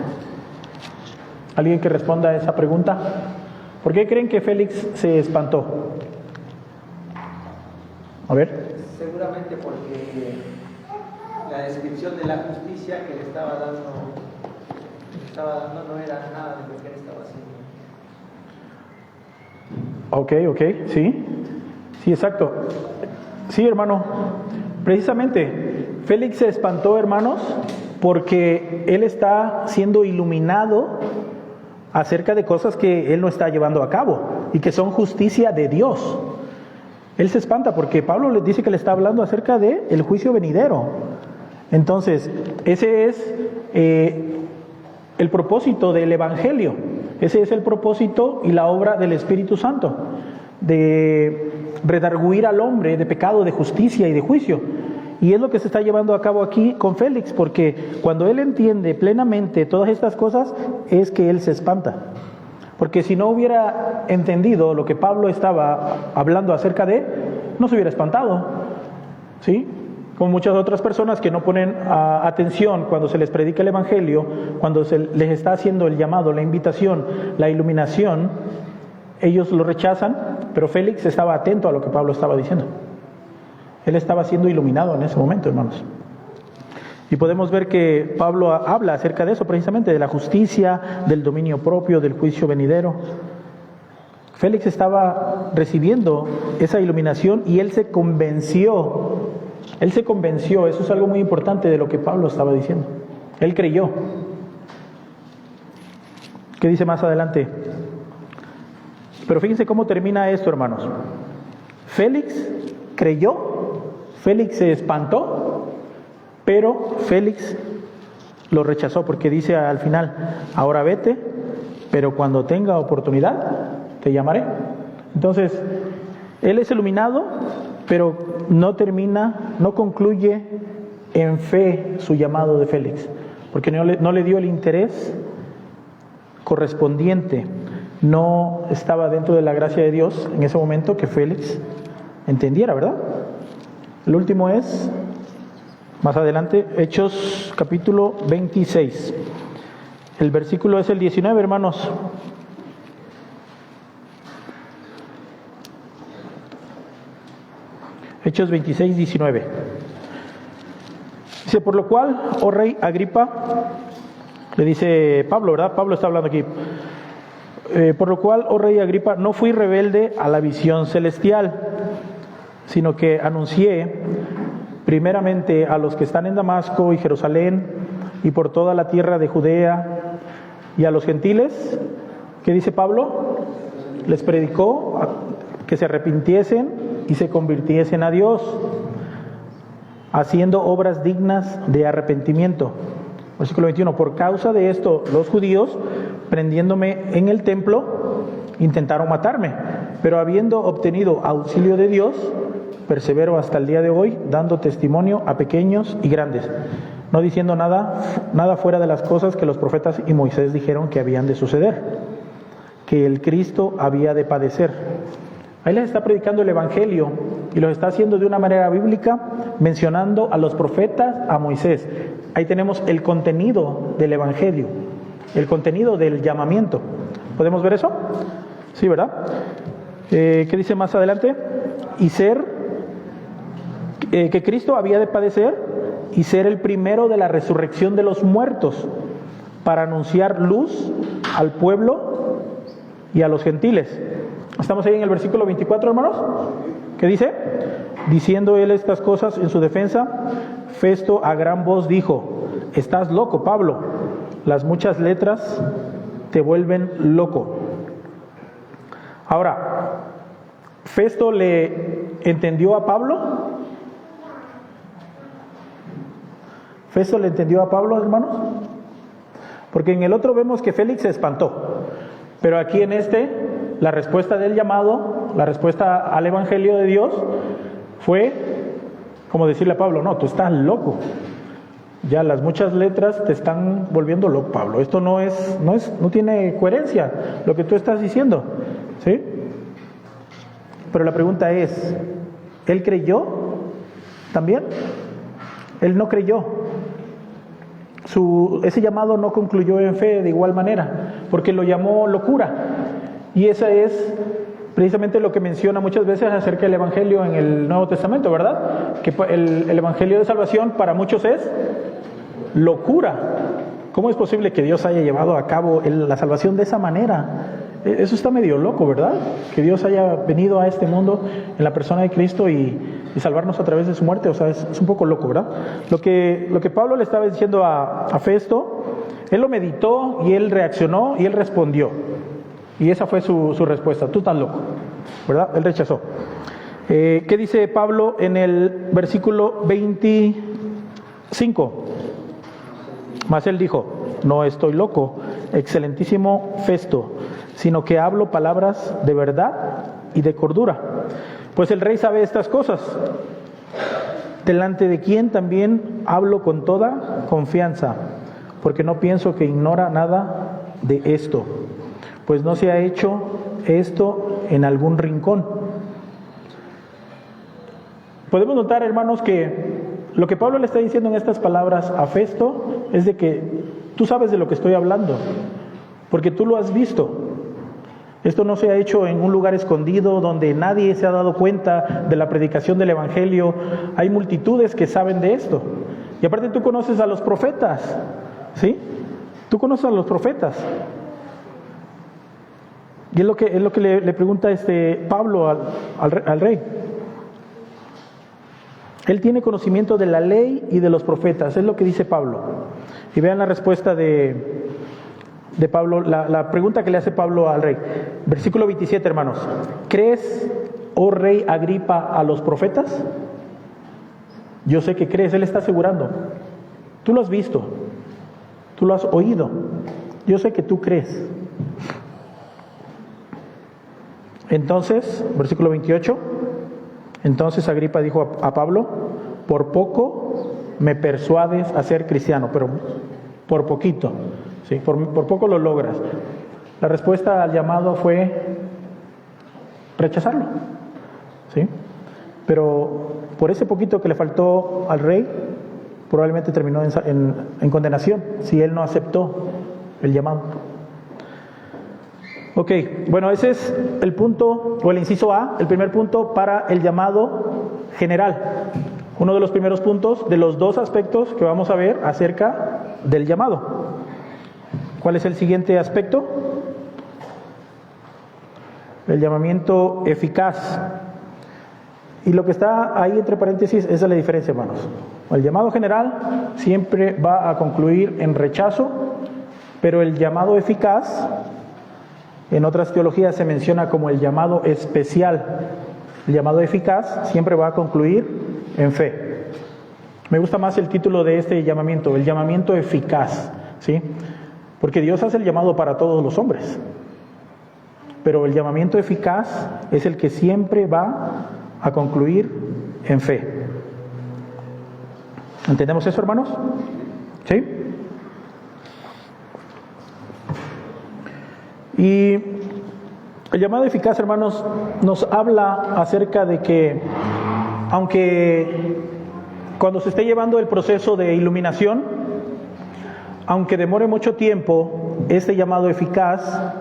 [SPEAKER 1] ¿Alguien que responda a esa pregunta? ¿Por qué creen que Félix se espantó? A ver.
[SPEAKER 2] Seguramente porque la descripción de la justicia que le estaba dando no era nada de lo que él estaba haciendo.
[SPEAKER 1] Ok, sí. Sí, exacto. Sí, hermano. Precisamente, Félix se espantó, hermanos, porque él está siendo iluminado acerca de cosas que él no está llevando a cabo y que son justicia de Dios. Él se espanta porque Pablo le dice que le está hablando acerca de el juicio venidero. Entonces, ese es el propósito del Evangelio. Ese es el propósito y la obra del Espíritu Santo, de redarguir al hombre de pecado, de justicia y de juicio. Y es lo que se está llevando a cabo aquí con Félix, porque cuando él entiende plenamente todas estas cosas, es que él se espanta. Porque si no hubiera entendido lo que Pablo estaba hablando acerca de, no se hubiera espantado, ¿sí? Como muchas otras personas que no ponen atención cuando se les predica el Evangelio, cuando se les está haciendo el llamado, la invitación, la iluminación, ellos lo rechazan, pero Félix estaba atento a lo que Pablo estaba diciendo. Él estaba siendo iluminado en ese momento, hermanos. Y podemos ver que Pablo habla acerca de eso, precisamente, de la justicia, del dominio propio, del juicio venidero. Félix estaba recibiendo esa iluminación y él se convenció. Él se convenció, eso es algo muy importante de lo que Pablo estaba diciendo. Él creyó. ¿Qué dice más adelante? Pero fíjense cómo termina esto, hermanos. Félix creyó, Félix se espantó, pero Félix lo rechazó porque dice al final, ahora vete, pero cuando tenga oportunidad te llamaré. Entonces, él es iluminado, pero no concluye en fe su llamado de Félix, porque no le dio el interés correspondiente. No estaba dentro de la gracia de Dios en ese momento que Félix entendiera, ¿verdad? El último es, más adelante, Hechos capítulo 26. El versículo es el 19, hermanos. Hechos 26, 19. Dice, por lo cual, oh rey Agripa, le dice Pablo, ¿verdad? Pablo está hablando aquí. Por lo cual, oh rey Agripa, no fui rebelde a la visión celestial, sino que anuncié primeramente a los que están en Damasco y Jerusalén y por toda la tierra de Judea y a los gentiles. ¿Qué dice Pablo? Les predicó que se arrepintiesen y se convirtiesen a Dios, haciendo obras dignas de arrepentimiento. Versículo 21, por causa de esto los judíos, prendiéndome en el templo, intentaron matarme, pero habiendo obtenido auxilio de Dios, persevero hasta el día de hoy, dando testimonio a pequeños y grandes, no diciendo nada fuera de las cosas que los profetas y Moisés dijeron que habían de suceder, que el Cristo había de padecer. Ahí les está predicando el Evangelio y lo está haciendo de una manera bíblica, mencionando a los profetas, a Moisés. Ahí tenemos el contenido del Evangelio, el contenido del llamamiento. ¿Podemos ver eso? Sí, ¿verdad? ¿Qué dice más adelante? Y que Cristo había de padecer y ser el primero de la resurrección de los muertos, para anunciar luz al pueblo y a los gentiles. ¿Estamos ahí en el versículo 24, hermanos? ¿Qué dice? Diciendo él estas cosas en su defensa, Festo a gran voz dijo, estás loco, Pablo, las muchas letras te vuelven loco. Ahora, ¿Festo le entendió a Pablo? ¿Festo le entendió a Pablo, hermanos? Porque en el otro vemos que Félix se espantó, pero aquí en la respuesta del llamado La respuesta al Evangelio de Dios fue como decirle a Pablo, no, tú estás loco. Ya las muchas letras te están volviendo loco, Pablo. Esto no tiene coherencia lo que tú estás diciendo, ¿sí? Pero la pregunta es, ¿él creyó también? Él no creyó. Ese llamado no concluyó en fe de igual manera, porque lo llamó locura. Y esa es precisamente lo que menciona muchas veces acerca del Evangelio en el Nuevo Testamento, ¿verdad? Que el Evangelio de salvación para muchos es locura. ¿Cómo es posible que Dios haya llevado a cabo la salvación de esa manera? Eso está medio loco, ¿verdad? Que Dios haya venido a este mundo en la persona de Cristo y salvarnos a través de su muerte. O sea, es un poco loco, ¿verdad? Lo que Pablo le estaba diciendo a Festo, él lo meditó y él reaccionó y él respondió. Y esa fue su respuesta. Tú estás loco, ¿verdad? Él rechazó. ¿Qué dice Pablo en el versículo 25? Mas él dijo, no estoy loco, excelentísimo Festo, sino que hablo palabras de verdad y de cordura. Pues el rey sabe estas cosas, delante de quien también hablo con toda confianza, porque no pienso que ignora nada de esto, pues no se ha hecho esto en algún rincón. Podemos notar, hermanos, que lo que Pablo le está diciendo en estas palabras a Festo es de que tú sabes de lo que estoy hablando, porque tú lo has visto. Esto no se ha hecho en un lugar escondido donde nadie se ha dado cuenta de la predicación del Evangelio. Hay multitudes que saben de esto. Y aparte tú conoces a los profetas, ¿sí? Tú conoces a los profetas. Y es lo que le pregunta Pablo al rey. Él tiene conocimiento de la ley y de los profetas, es lo que dice Pablo. Y vean la respuesta de Pablo, la pregunta que le hace Pablo al rey. Versículo 27, hermanos. ¿Crees, oh rey Agripa, a los profetas? Yo sé que crees, él está asegurando. Tú lo has visto, tú lo has oído. Yo sé que tú crees. Entonces, versículo 28. Entonces Agripa dijo a Pablo, por poco me persuades a ser cristiano, pero por poquito, ¿sí? Por poco lo logras. La respuesta al llamado fue rechazarlo, ¿sí? Pero por ese poquito que le faltó al rey, probablemente terminó en condenación, si él no aceptó el llamado. Ok, bueno, ese es el punto, o el inciso A, el primer punto para el llamado general. Uno de los primeros puntos de los dos aspectos que vamos a ver acerca del llamado. ¿Cuál es el siguiente aspecto? El llamamiento eficaz. Y lo que está ahí entre paréntesis, esa es la diferencia, hermanos. El llamado general siempre va a concluir en rechazo, pero el llamado eficaz, en otras teologías se menciona como el llamado especial. El llamado eficaz siempre va a concluir en fe. Me gusta más el título de este llamamiento, el llamamiento eficaz, ¿sí? Porque Dios hace el llamado para todos los hombres. Pero el llamamiento eficaz es el que siempre va a concluir en fe. ¿Entendemos eso, hermanos? ¿Sí? Y el llamado eficaz, hermanos, nos habla acerca de que, aunque cuando se esté llevando el proceso de iluminación, aunque demore mucho tiempo, este llamado eficaz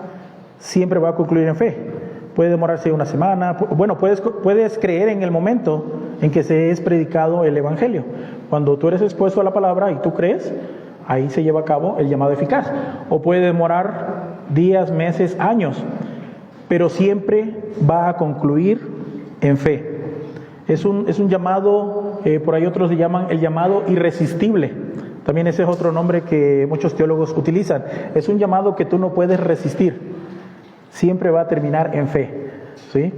[SPEAKER 1] siempre va a concluir en fe. Puede demorarse una semana, bueno, puedes creer en el momento en que se es predicado el Evangelio. Cuando tú eres expuesto a la palabra y tú crees, ahí se lleva a cabo el llamado eficaz. O puede demorar días, meses, años, pero siempre va a concluir en fe. Es un llamado, por ahí otros le llaman el llamado irresistible. También ese es otro nombre que muchos teólogos utilizan. Es un llamado que tú no puedes resistir. Siempre va a terminar en fe, ¿sí?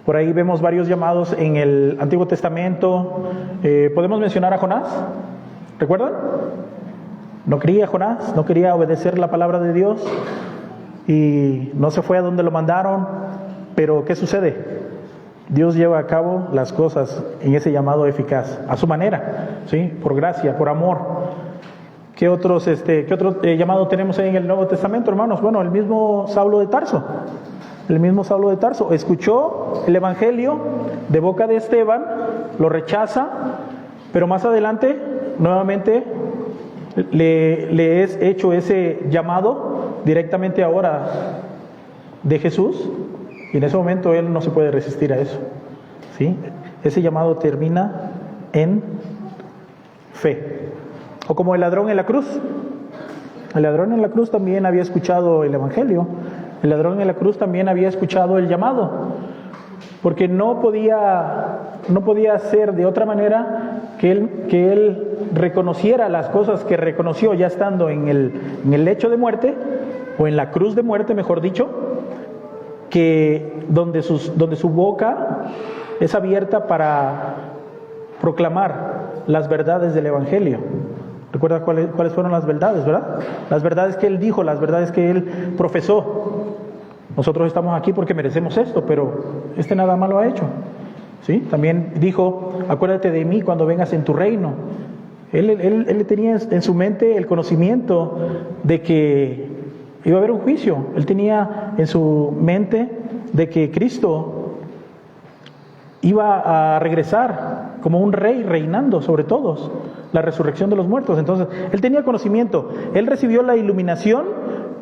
[SPEAKER 1] Por ahí vemos varios llamados en el Antiguo Testamento. ¿Podemos mencionar a Jonás? ¿Recuerdan? No quería Jonás, no quería obedecer la palabra de Dios y no se fue a donde lo mandaron, Pero ¿qué sucede? Dios lleva a cabo las cosas en ese llamado eficaz, a su manera, ¿sí? Por gracia, por amor. ¿Qué otro llamado tenemos ahí en el Nuevo Testamento, hermanos? Bueno, el mismo Saulo de Tarso. El mismo Saulo de Tarso escuchó el Evangelio de boca de Esteban, lo rechaza, pero más adelante nuevamente le es hecho ese llamado directamente ahora de Jesús, y en ese momento él no se puede resistir a eso, ¿sí? Ese llamado termina en fe. O como el ladrón en la cruz. El ladrón en la cruz también había escuchado el Evangelio. El ladrón en la cruz también había escuchado el llamado, porque no podía ser de otra manera que él reconociera las cosas que reconoció ya estando en el lecho de muerte, o en la cruz de muerte, mejor dicho, que donde su boca es abierta para proclamar las verdades del Evangelio. ¿Recuerda cuáles fueron las verdades, verdad? Las verdades que él dijo, las verdades que él profesó. Nosotros estamos aquí porque merecemos esto, pero nada malo ha hecho, ¿sí? También dijo, acuérdate de mí cuando vengas en tu reino. Él tenía en su mente el conocimiento de que iba a haber un juicio. Él tenía en su mente de que Cristo iba a regresar como un rey reinando sobre todos, la resurrección de los muertos. Entonces, él tenía conocimiento, él recibió la iluminación,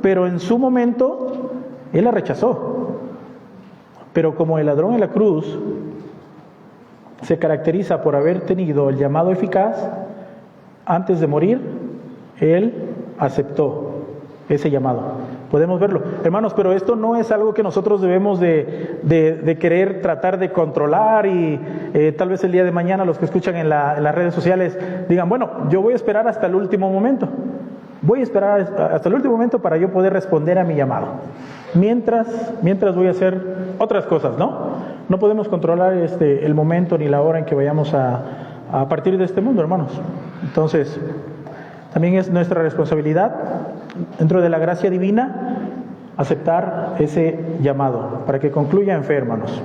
[SPEAKER 1] pero en su momento él la rechazó. Pero como el ladrón en la cruz se caracteriza por haber tenido el llamado eficaz, antes de morir, él aceptó ese llamado. Podemos verlo, hermanos, pero esto no es algo que nosotros debemos de querer tratar de controlar y tal vez el día de mañana los que escuchan en las redes sociales digan, bueno, yo voy a esperar hasta el último momento. Voy a esperar hasta el último momento para yo poder responder a mi llamado. Mientras voy a hacer otras cosas, ¿no? No podemos controlar el momento ni la hora en que vayamos a partir de este mundo, hermanos. Entonces, también es nuestra responsabilidad, dentro de la gracia divina, aceptar ese llamado, para que concluya en fe, hermanos.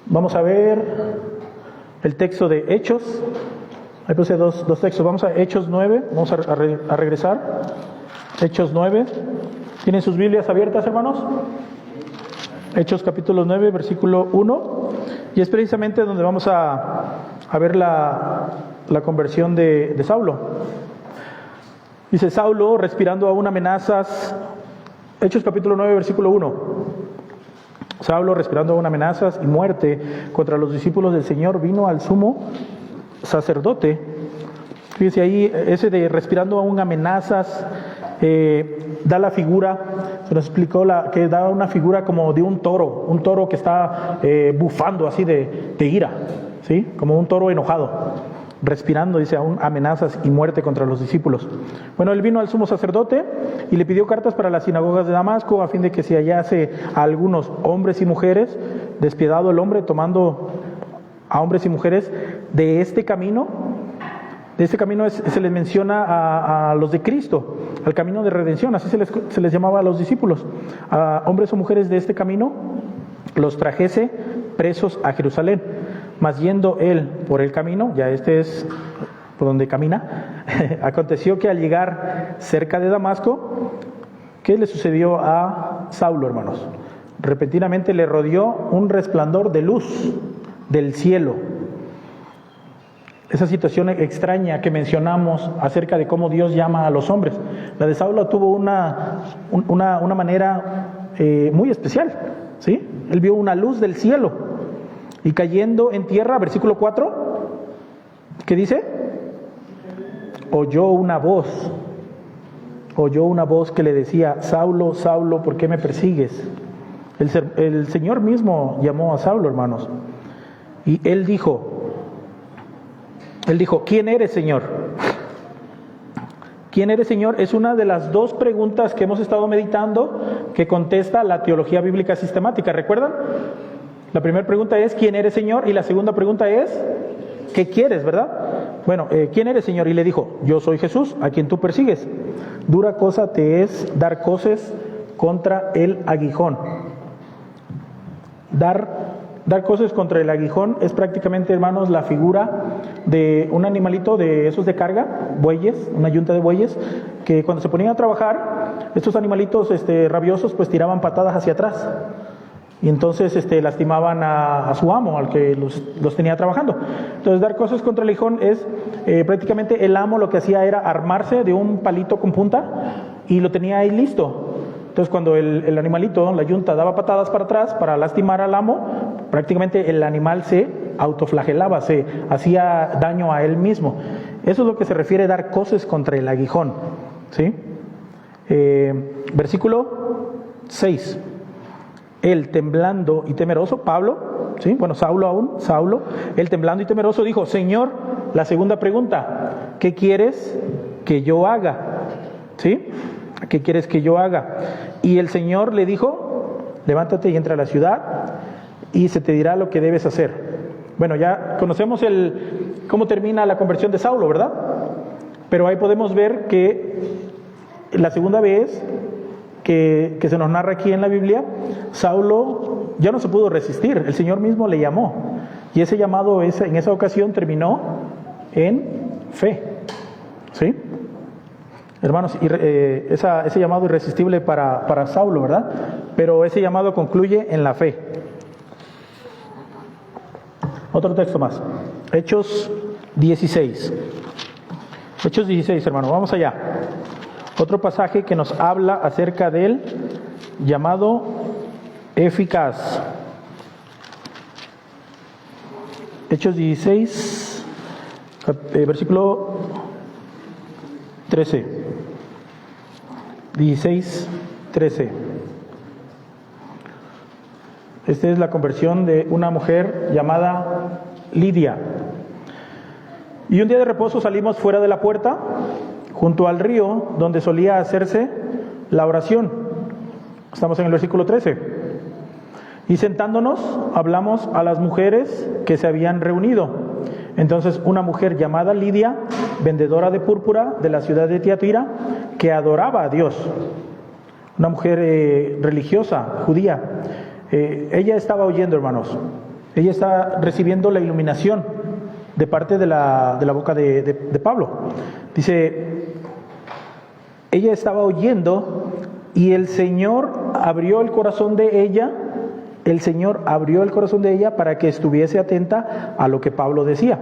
[SPEAKER 1] Vamos a ver el texto de Hechos. Ahí puse dos textos. Vamos a Hechos 9, vamos a regresar. Hechos 9. ¿Tienen sus Biblias abiertas, hermanos? Hechos capítulo 9, versículo 1. Y es precisamente donde vamos a ver la conversión de Saulo. Dice Saulo, respirando aún amenazas. Hechos capítulo 9, versículo 1. Saulo, respirando aún amenazas y muerte contra los discípulos del Señor, vino al sumo sacerdote. Fíjense ahí, ese de respirando aún amenazas, da la figura, se nos explicó que da una figura como de un toro que está bufando así de ira, ¿sí? Como un toro enojado, respirando, dice, aún amenazas y muerte contra los discípulos. Bueno, él vino al sumo sacerdote y le pidió cartas para las sinagogas de Damasco, a fin de que se hallase a algunos hombres y mujeres, despiadado el hombre, tomando a hombres y mujeres de este camino. De este camino se les menciona a los de Cristo, al camino de redención, así se les llamaba a los discípulos. A hombres o mujeres de este camino los trajese presos a Jerusalén. Mas yendo él por el camino, ya este es por donde camina, aconteció que al llegar cerca de Damasco, ¿qué le sucedió a Saulo, hermanos? Repentinamente le rodeó un resplandor de luz del cielo. Esa situación extraña que mencionamos acerca de cómo Dios llama a los hombres. La de Saulo tuvo una manera muy especial, ¿sí? Él vio una luz del cielo y cayendo en tierra, versículo 4, ¿qué dice? Oyó una voz que le decía, Saulo, Saulo, ¿por qué me persigues? El Señor mismo llamó a Saulo, hermanos, y él dijo, ¿quién eres, Señor? ¿Quién eres, Señor? Es una de las dos preguntas que hemos estado meditando que contesta la teología bíblica sistemática. ¿Recuerdan? La primera pregunta es, ¿quién eres, Señor? Y la segunda pregunta es, ¿qué quieres, verdad? Bueno, ¿quién eres, Señor? Y le dijo, yo soy Jesús, a quien tú persigues. Dura cosa te es dar coces contra el aguijón. Dar cosas contra el aguijón es prácticamente, hermanos, la figura de un animalito de esos de carga, bueyes, una yunta de bueyes, que cuando se ponían a trabajar, estos animalitos rabiosos pues tiraban patadas hacia atrás. Y entonces lastimaban a su amo, al que los tenía trabajando. Entonces dar cosas contra el aguijón es prácticamente el amo lo que hacía era armarse de un palito con punta y lo tenía ahí listo. Entonces cuando el animalito, la yunta, daba patadas para atrás para lastimar al amo, prácticamente el animal se autoflagelaba, se hacía daño a él mismo. Eso es lo que se refiere a dar cosas contra el aguijón, ¿sí? Versículo 6. Él temblando y temeroso, Pablo, ¿sí? Bueno, Saulo, él temblando y temeroso dijo: Señor, la segunda pregunta, ¿qué quieres que yo haga? ¿Sí? ¿Qué quieres que yo haga? Y el Señor le dijo: levántate y entra a la ciudad y se te dirá lo que debes hacer. Bueno, ya conocemos cómo termina la conversión de Saulo, ¿verdad? Pero ahí podemos ver que la segunda vez que se nos narra aquí en la Biblia, Saulo ya no se pudo resistir, el Señor mismo le llamó, y ese llamado en esa ocasión terminó en fe, ¿sí? Hermanos, ese llamado irresistible para Saulo, ¿verdad? Pero ese llamado concluye en la fe. Otro texto más, Hechos 16. Hechos 16, hermano, vamos allá. Otro pasaje que nos habla acerca del llamado eficaz. Hechos 16, versículo 13. 16, 13. Esta es la conversión de una mujer llamada Lidia. Y un día de reposo salimos fuera de la puerta, junto al río donde solía hacerse la oración. Estamos en el versículo 13. Y sentándonos, hablamos a las mujeres que se habían reunido. Entonces una mujer llamada Lidia, vendedora de púrpura de la ciudad de Tiatira, que adoraba a Dios, una mujer religiosa, judía, ella estaba oyendo, hermanos, ella está recibiendo la iluminación de parte de la boca de Pablo. Dice, ella estaba oyendo y el Señor abrió el corazón de ella. El Señor abrió el corazón de ella para que estuviese atenta a lo que Pablo decía.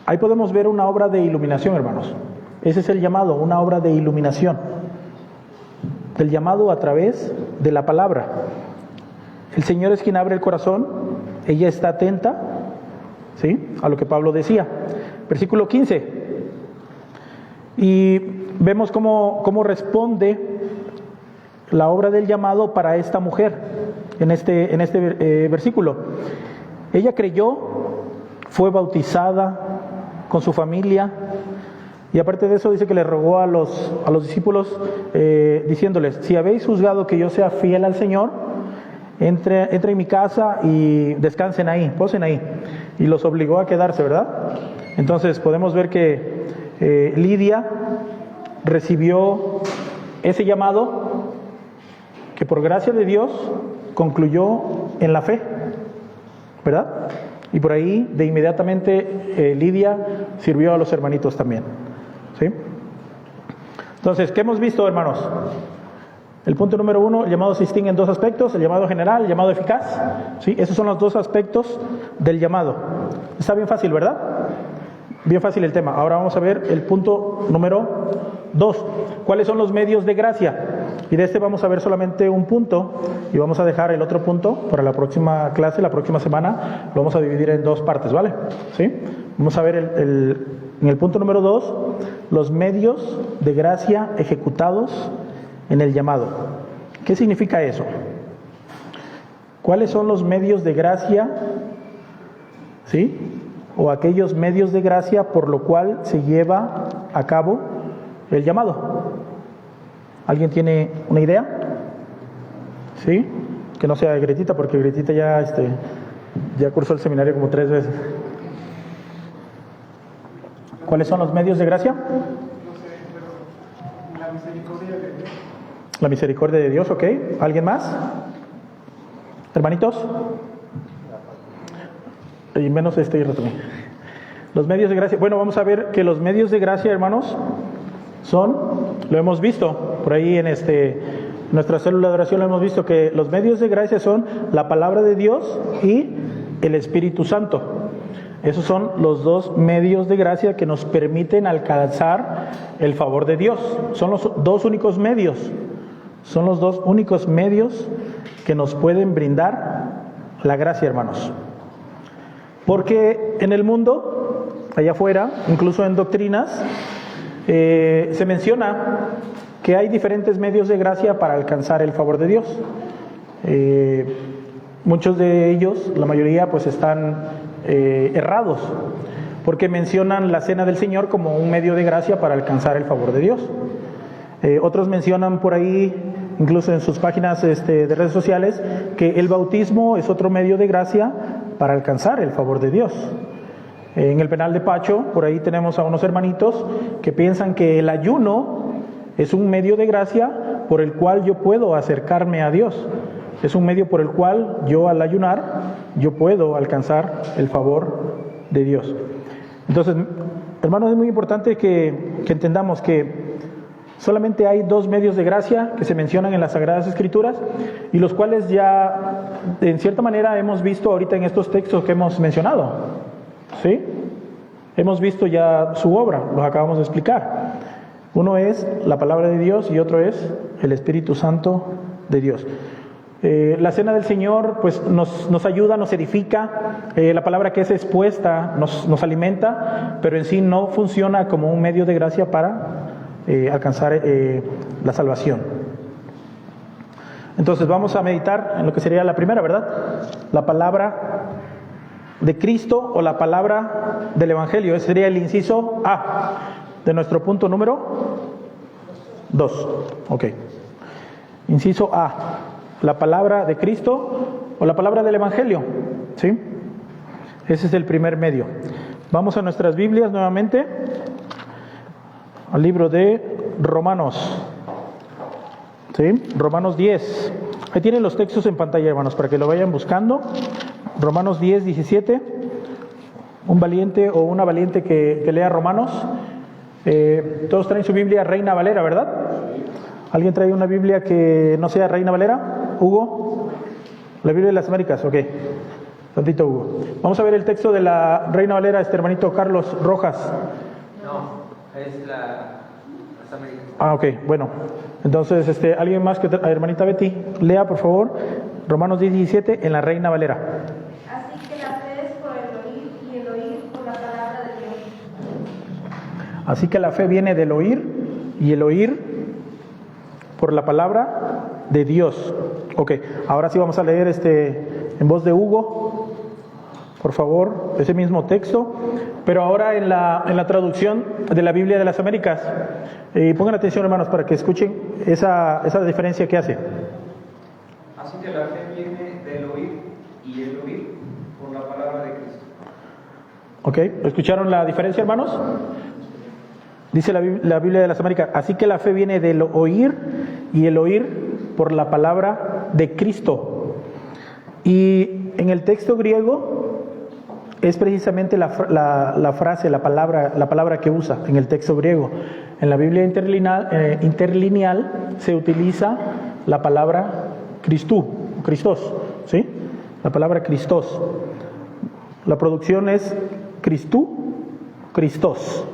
[SPEAKER 1] Ahí podemos ver una obra de iluminación, hermanos. Ese es el llamado, una obra de iluminación. El llamado a través de la palabra. El Señor es quien abre el corazón, ella está atenta, ¿sí?, a lo que Pablo decía. Versículo 15. Y vemos cómo responde la obra del llamado para esta mujer en este versículo. Ella creyó, fue bautizada con su familia, y aparte de eso dice que le rogó a los discípulos diciéndoles: si habéis juzgado que yo sea fiel al Señor, entre en mi casa y descansen ahí, posen ahí. Y los obligó a quedarse, ¿verdad? Entonces podemos ver que Lidia recibió ese llamado que por gracia de Dios concluyó en la fe, ¿verdad? Y por ahí de inmediatamente Lidia sirvió a los hermanitos también, ¿sí? Entonces, ¿qué hemos visto, hermanos? El punto número 1, el llamado se distingue en dos aspectos: el llamado general, el llamado eficaz, ¿sí? Esos son los dos aspectos del llamado. Está bien fácil, ¿verdad? Bien fácil el tema. Ahora vamos a ver el punto número 2. ¿Cuáles son los medios de gracia? Y de este vamos a ver solamente un punto y vamos a dejar el otro punto para la próxima clase, la próxima semana. Lo vamos a dividir en dos partes, ¿vale? ¿Sí? Vamos a ver en el punto número 2 los medios de gracia ejecutados en el llamado. ¿Qué significa eso? ¿Cuáles son los medios de gracia? ¿Sí? O aquellos medios de gracia por lo cual se lleva a cabo el llamado. ¿Alguien tiene una idea? ¿Sí? Que no sea Gretita, porque Gretita ya cursó el seminario como 3 veces. ¿Cuáles son los medios de gracia?
[SPEAKER 3] No sé, pero la misericordia de Dios.
[SPEAKER 1] La misericordia de Dios, ¿ok? ¿Alguien más? Hermanitos, y menos y retomé. Los medios de gracia. Bueno, vamos a ver que los medios de gracia, hermanos, son, lo hemos visto por ahí en nuestra célula de oración, lo hemos visto que los medios de gracia son la palabra de Dios y el Espíritu Santo. Esos son los dos medios de gracia que nos permiten alcanzar el favor de Dios. Son los dos únicos medios. Son los dos únicos medios que nos pueden brindar la gracia, hermanos. Porque en el mundo, allá afuera, incluso en doctrinas, se menciona que hay diferentes medios de gracia para alcanzar el favor de Dios. Muchos de ellos, la mayoría, pues están errados, porque mencionan la cena del Señor como un medio de gracia para alcanzar el favor de Dios. Otros mencionan por ahí, incluso en sus páginas de redes sociales, que el bautismo es otro medio de gracia para alcanzar el favor de Dios. En el penal de Pacho, por ahí tenemos a unos hermanitos que piensan que el ayuno es un medio de gracia por el cual yo puedo acercarme a Dios. Es un medio por el cual yo, al ayunar, yo puedo alcanzar el favor de Dios. Entonces, hermanos, es muy importante que entendamos que solamente hay dos medios de gracia que se mencionan en las Sagradas Escrituras y los cuales ya, en cierta manera, hemos visto ahorita en estos textos que hemos mencionado. ¿Sí? Hemos visto ya su obra, los acabamos de explicar. Uno es la palabra de Dios y otro es el Espíritu Santo de Dios. La cena del Señor pues nos ayuda, nos edifica, la palabra que es expuesta nos alimenta, pero en sí no funciona como un medio de gracia para alcanzar la salvación. Entonces vamos a meditar en lo que sería la primera, ¿verdad? La palabra de Cristo o la palabra del Evangelio. Ese sería el inciso A de nuestro punto número 2. Ok. Inciso A. La palabra de Cristo o la palabra del Evangelio. ¿Sí? Ese es el primer medio. Vamos a nuestras Biblias nuevamente. Al libro de Romanos. ¿Sí? Romanos 10. Ahí tienen los textos en pantalla, hermanos, para que lo vayan buscando. Romanos 10, 17. Un valiente o una valiente que lea Romanos. Todos traen su Biblia Reina Valera, ¿verdad? ¿Alguien trae una Biblia que no sea Reina Valera? Hugo, la Biblia de las Américas, ok. Tantito, Hugo. Vamos a ver el texto de la Reina Valera, hermanito Carlos Rojas.
[SPEAKER 2] No, es las Américas.
[SPEAKER 1] Ah, ok, bueno. Entonces, alguien más que hermanita Betty, lea por favor Romanos 10, 17 en la Reina Valera.
[SPEAKER 4] Así que la fe es por el oír y el oír por la palabra de Dios.
[SPEAKER 1] Así que la fe viene del oír y el oír por la palabra de Dios. Ok, ahora sí vamos a leer en voz de Hugo, por favor, ese mismo texto, pero ahora en la traducción de la Biblia de las Américas. Pongan atención, hermanos, para que escuchen esa diferencia que hace.
[SPEAKER 3] Así que la fe viene del oír y el oír por la palabra de Cristo.
[SPEAKER 1] Ok, ¿escucharon la diferencia, hermanos? Dice la Biblia de las Américas, así que la fe viene del oír y el oír por la palabra de Cristo. Y en el texto griego es precisamente la frase, la palabra que usa en el texto griego. En la Biblia interlineal se utiliza la palabra Christos, ¿sí? La palabra Christos. La producción es Christos.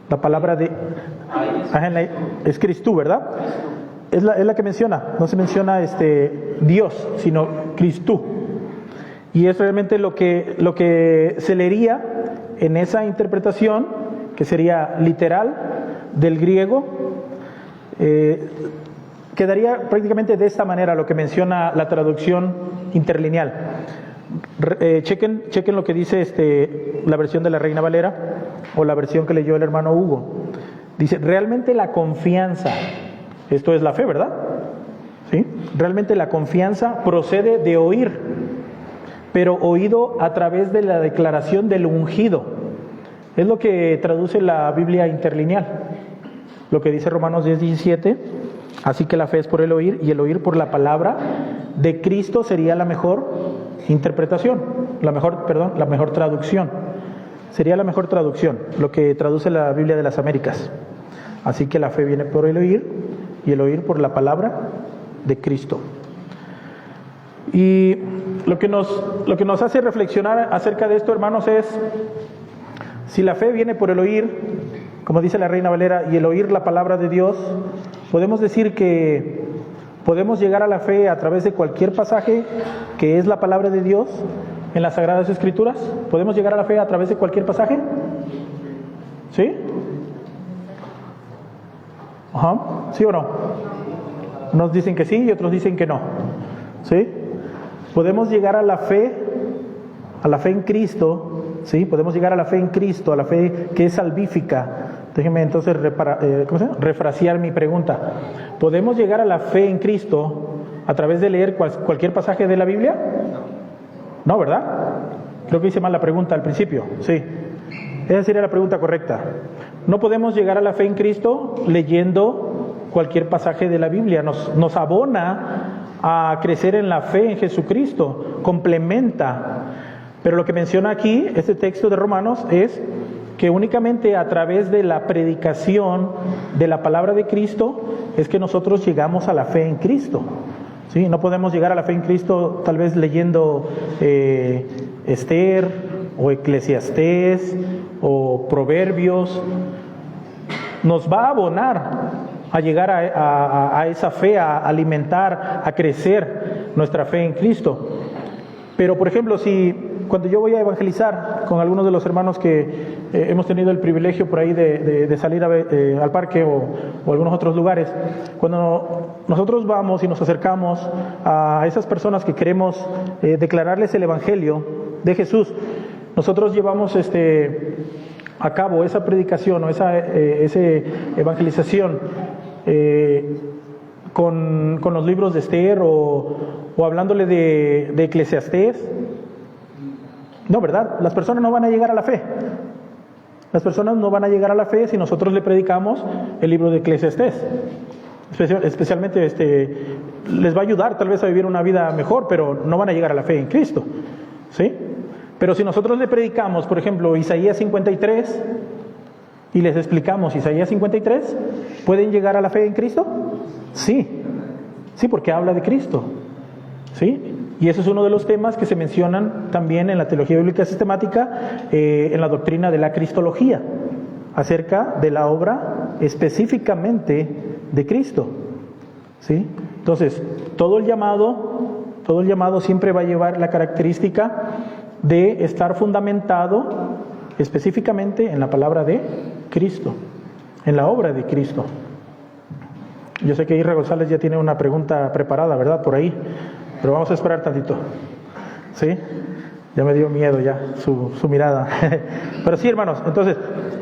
[SPEAKER 1] La palabra es Cristú, ¿verdad? Es la que menciona, no se menciona Dios, sino Cristú. Y es realmente lo que se leería en esa interpretación, que sería literal del griego, quedaría prácticamente de esta manera lo que menciona la traducción interlineal. Chequen lo que dice la versión de la Reina Valera o la versión que leyó el hermano Hugo. Dice, realmente la confianza, esto es la fe, ¿verdad? ¿Sí? Realmente la confianza procede de oír, pero oído a través de la declaración del ungido. Es lo que traduce la Biblia interlineal. Lo que dice Romanos 10, 17, así que la fe es por el oír y el oír por la palabra de Cristo sería la mejor interpretación, la mejor traducción. Sería la mejor traducción, lo que traduce la Biblia de las Américas. Así que la fe viene por el oír y el oír por la palabra de Cristo. Y lo que nos hace reflexionar acerca de esto, hermanos, es si la fe viene por el oír, como dice la Reina Valera, y el oír la palabra de Dios, podemos decir que podemos llegar a la fe a través de cualquier pasaje que es la palabra de Dios en las Sagradas Escrituras. ¿Podemos llegar a la fe a través de cualquier pasaje? ¿Sí? Ajá. ¿Sí o no? Unos dicen que sí y otros dicen que no. ¿Sí? Podemos llegar a la fe en Cristo, ¿sí? Podemos llegar a la fe en Cristo, a la fe que es salvífica. Déjenme entonces refrasear mi pregunta. ¿Podemos llegar a la fe en Cristo a través de leer cualquier pasaje de la Biblia? No, ¿verdad? Creo que hice mal la pregunta al principio. Sí, esa sería la pregunta correcta. No podemos llegar a la fe en Cristo leyendo cualquier pasaje de la Biblia. Nos abona a crecer en la fe en Jesucristo, complementa. Pero lo que menciona aquí este texto de Romanos es que únicamente a través de la predicación de la palabra de Cristo es que nosotros llegamos a la fe en Cristo. ¿Sí? No podemos llegar a la fe en Cristo tal vez leyendo Esther o Eclesiastés o Proverbios. Nos va a abonar a llegar a esa fe, a alimentar, a crecer nuestra fe en Cristo. Pero, por ejemplo, cuando yo voy a evangelizar con algunos de los hermanos que hemos tenido el privilegio por ahí de salir al parque o algunos otros lugares, cuando nosotros vamos y nos acercamos a esas personas que queremos declararles el Evangelio de Jesús, nosotros llevamos a cabo esa predicación o esa evangelización con los libros de Esther o hablándole de Eclesiastés. No, ¿verdad? Las personas no van a llegar a la fe. Las personas no van a llegar a la fe si nosotros le predicamos el libro de Eclesiastés. Especialmente les va a ayudar tal vez a vivir una vida mejor, pero no van a llegar a la fe en Cristo. ¿Sí? Pero si nosotros le predicamos, por ejemplo, Isaías 53 y les explicamos Isaías 53, ¿pueden llegar a la fe en Cristo? Sí. Sí, porque habla de Cristo. ¿Sí? Y ese es uno de los temas que se mencionan también en la teología bíblica sistemática, en la doctrina de la cristología, acerca de la obra específicamente de Cristo. ¿Sí? Entonces, todo el llamado siempre va a llevar la característica de estar fundamentado específicamente en la palabra de Cristo, en la obra de Cristo. Yo sé que Irra González ya tiene una pregunta preparada, ¿verdad? Por ahí. Pero vamos a esperar tantito. ¿Sí? Ya me dio miedo ya su mirada. Pero sí, hermanos, entonces,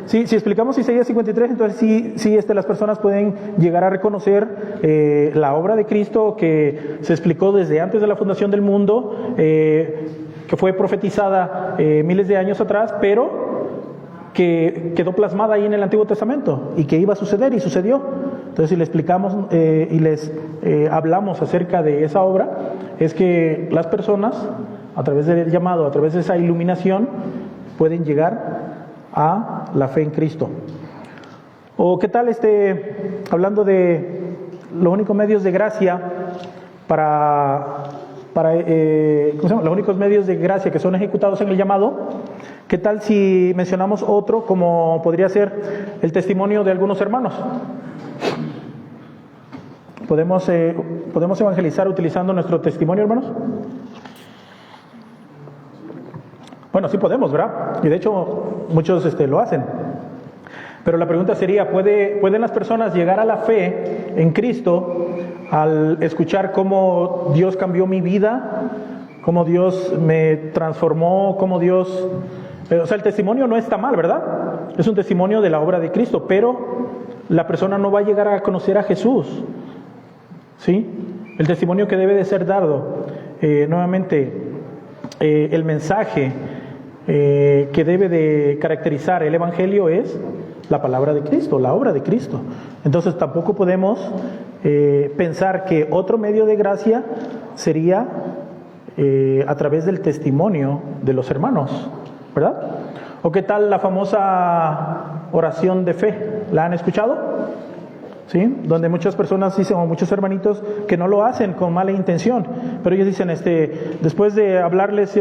[SPEAKER 1] si explicamos Isaías 53, entonces sí las personas pueden llegar a reconocer la obra de Cristo que se explicó desde antes de la fundación del mundo, que fue profetizada miles de años atrás, pero que quedó plasmada ahí en el Antiguo Testamento y que iba a suceder y sucedió. Entonces, si le explicamos y les hablamos acerca de esa obra, es que las personas, a través del llamado, a través de esa iluminación, pueden llegar a la fe en Cristo. O qué tal hablando de los únicos medios de gracia los únicos medios de gracia que son ejecutados en el llamado. ¿Qué tal si mencionamos otro, como podría ser el testimonio de algunos hermanos? ¿Podemos evangelizar utilizando nuestro testimonio, hermanos? Bueno, sí podemos, ¿verdad? Y de hecho muchos lo hacen. Pero la pregunta sería, ¿pueden las personas llegar a la fe en Cristo al escuchar cómo Dios cambió mi vida, cómo Dios me transformó, cómo Dios... O sea, el testimonio no está mal, ¿verdad? Es un testimonio de la obra de Cristo, pero la persona no va a llegar a conocer a Jesús. ¿Sí? El testimonio que debe de ser dado, nuevamente, el mensaje que debe de caracterizar el Evangelio es la palabra de Cristo, la obra de Cristo. Entonces tampoco podemos pensar que otro medio de gracia sería a través del testimonio de los hermanos, ¿verdad? ¿O qué tal la famosa oración de fe? ¿La han escuchado? ¿Sí? Donde muchas personas dicen, o muchos hermanitos, que no lo hacen con mala intención, pero ellos dicen, después de hablarles,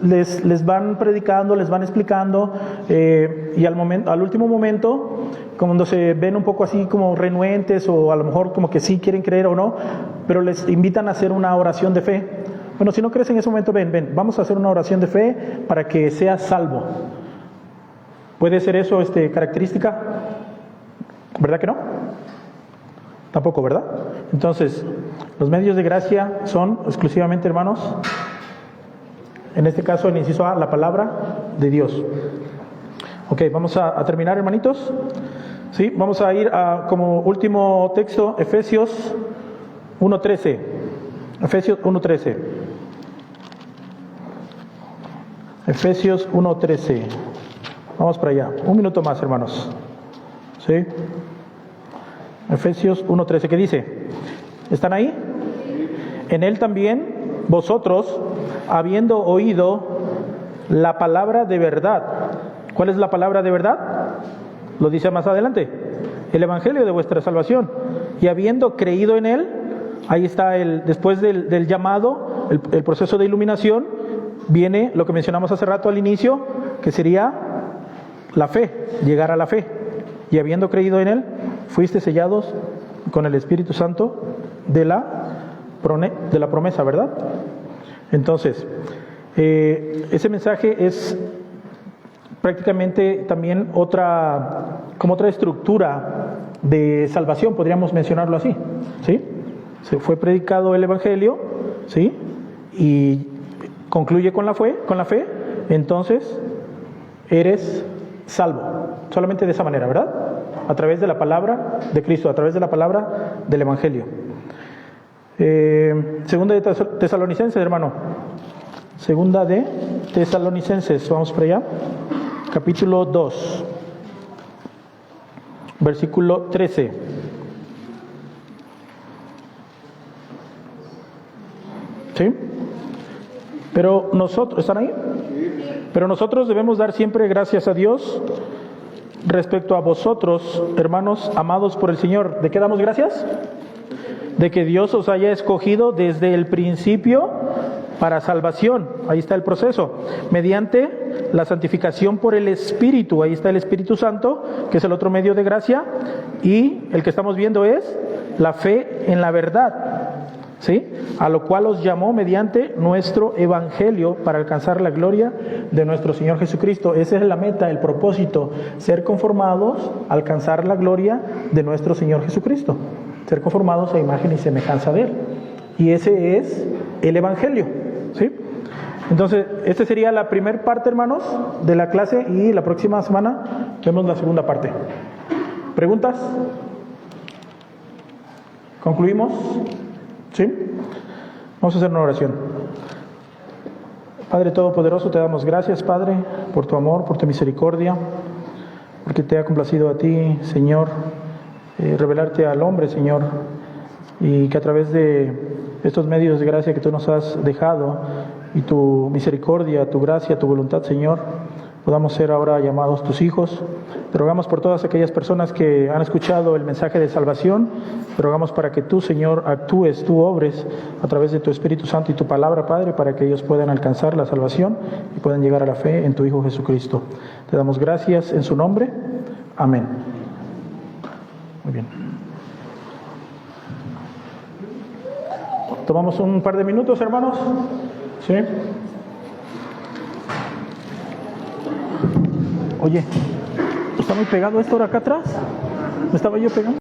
[SPEAKER 1] les van predicando, les van explicando, y al último momento, cuando se ven un poco así como renuentes, o a lo mejor como que sí quieren creer o no, pero les invitan a hacer una oración de fe. Bueno, si no crees en ese momento, ven, vamos a hacer una oración de fe para que seas salvo. ¿Puede ser eso característica? ¿Verdad que no? Tampoco, ¿verdad? Entonces, los medios de gracia son exclusivamente, hermanos, en este caso, el inciso A, la palabra de Dios. Ok, vamos a terminar, hermanitos. Sí, vamos a ir como último texto, Efesios 1:13. Efesios 1:13. Efesios 1:13. Vamos para allá. Un minuto más, hermanos. ¿Sí? Efesios 1:13, ¿qué dice? ¿Están ahí? En él también vosotros, habiendo oído la palabra de verdad. ¿Cuál es la palabra de verdad? Lo dice más adelante. El evangelio de vuestra salvación. Y habiendo creído en él, ahí está después del llamado, el proceso de iluminación, viene lo que mencionamos hace rato al inicio, que sería la fe, llegar a la fe. Y habiendo creído en él, fuiste sellados con el Espíritu Santo de la promesa, ¿verdad? Entonces, ese mensaje es prácticamente también otra estructura de salvación, podríamos mencionarlo así, ¿sí? Se fue predicado el Evangelio, ¿sí? Y concluye con la fe, entonces eres salvo, solamente de esa manera, ¿verdad? A través de la palabra de Cristo, a través de la palabra del Evangelio. Segunda de Tesalonicenses, hermano. Segunda de Tesalonicenses, vamos para allá. Capítulo 2, versículo 13. ¿Sí? Pero nosotros, ¿están ahí? Pero nosotros debemos dar siempre gracias a Dios respecto a vosotros, hermanos amados por el Señor. ¿De qué damos gracias? De que Dios os haya escogido desde el principio para salvación. Ahí está el proceso. Mediante la santificación por el Espíritu. Ahí está el Espíritu Santo, que es el otro medio de gracia. Y el que estamos viendo es la fe en la verdad. ¿Sí? A lo cual os llamó mediante nuestro evangelio para alcanzar la gloria de nuestro Señor Jesucristo. Esa es la meta, el propósito, ser conformados, alcanzar la gloria de nuestro Señor Jesucristo, ser conformados a imagen y semejanza de Él. Y ese es el evangelio, ¿sí? Entonces, esta sería la primera parte, hermanos, de la clase, y la próxima semana vemos la segunda parte. ¿Preguntas? ¿Concluimos? ¿Sí? Vamos a hacer una oración. Padre Todopoderoso, te damos gracias, Padre, por tu amor, por tu misericordia, porque te ha complacido a ti, Señor, revelarte al hombre, Señor, y que a través de estos medios de gracia que tú nos has dejado, y tu misericordia, tu gracia, tu voluntad, Señor, podamos ser ahora llamados tus hijos. Te rogamos por todas aquellas personas que han escuchado el mensaje de salvación. Te rogamos para que tú, Señor, actúes, tú obres a través de tu Espíritu Santo y tu palabra, Padre, para que ellos puedan alcanzar la salvación y puedan llegar a la fe en tu Hijo Jesucristo. Te damos gracias en su nombre. Amén. Muy bien. Tomamos un par de minutos, hermanos. ¿Sí? Oye, ¿está muy pegado esto de acá atrás? ¿Me estaba yo pegando?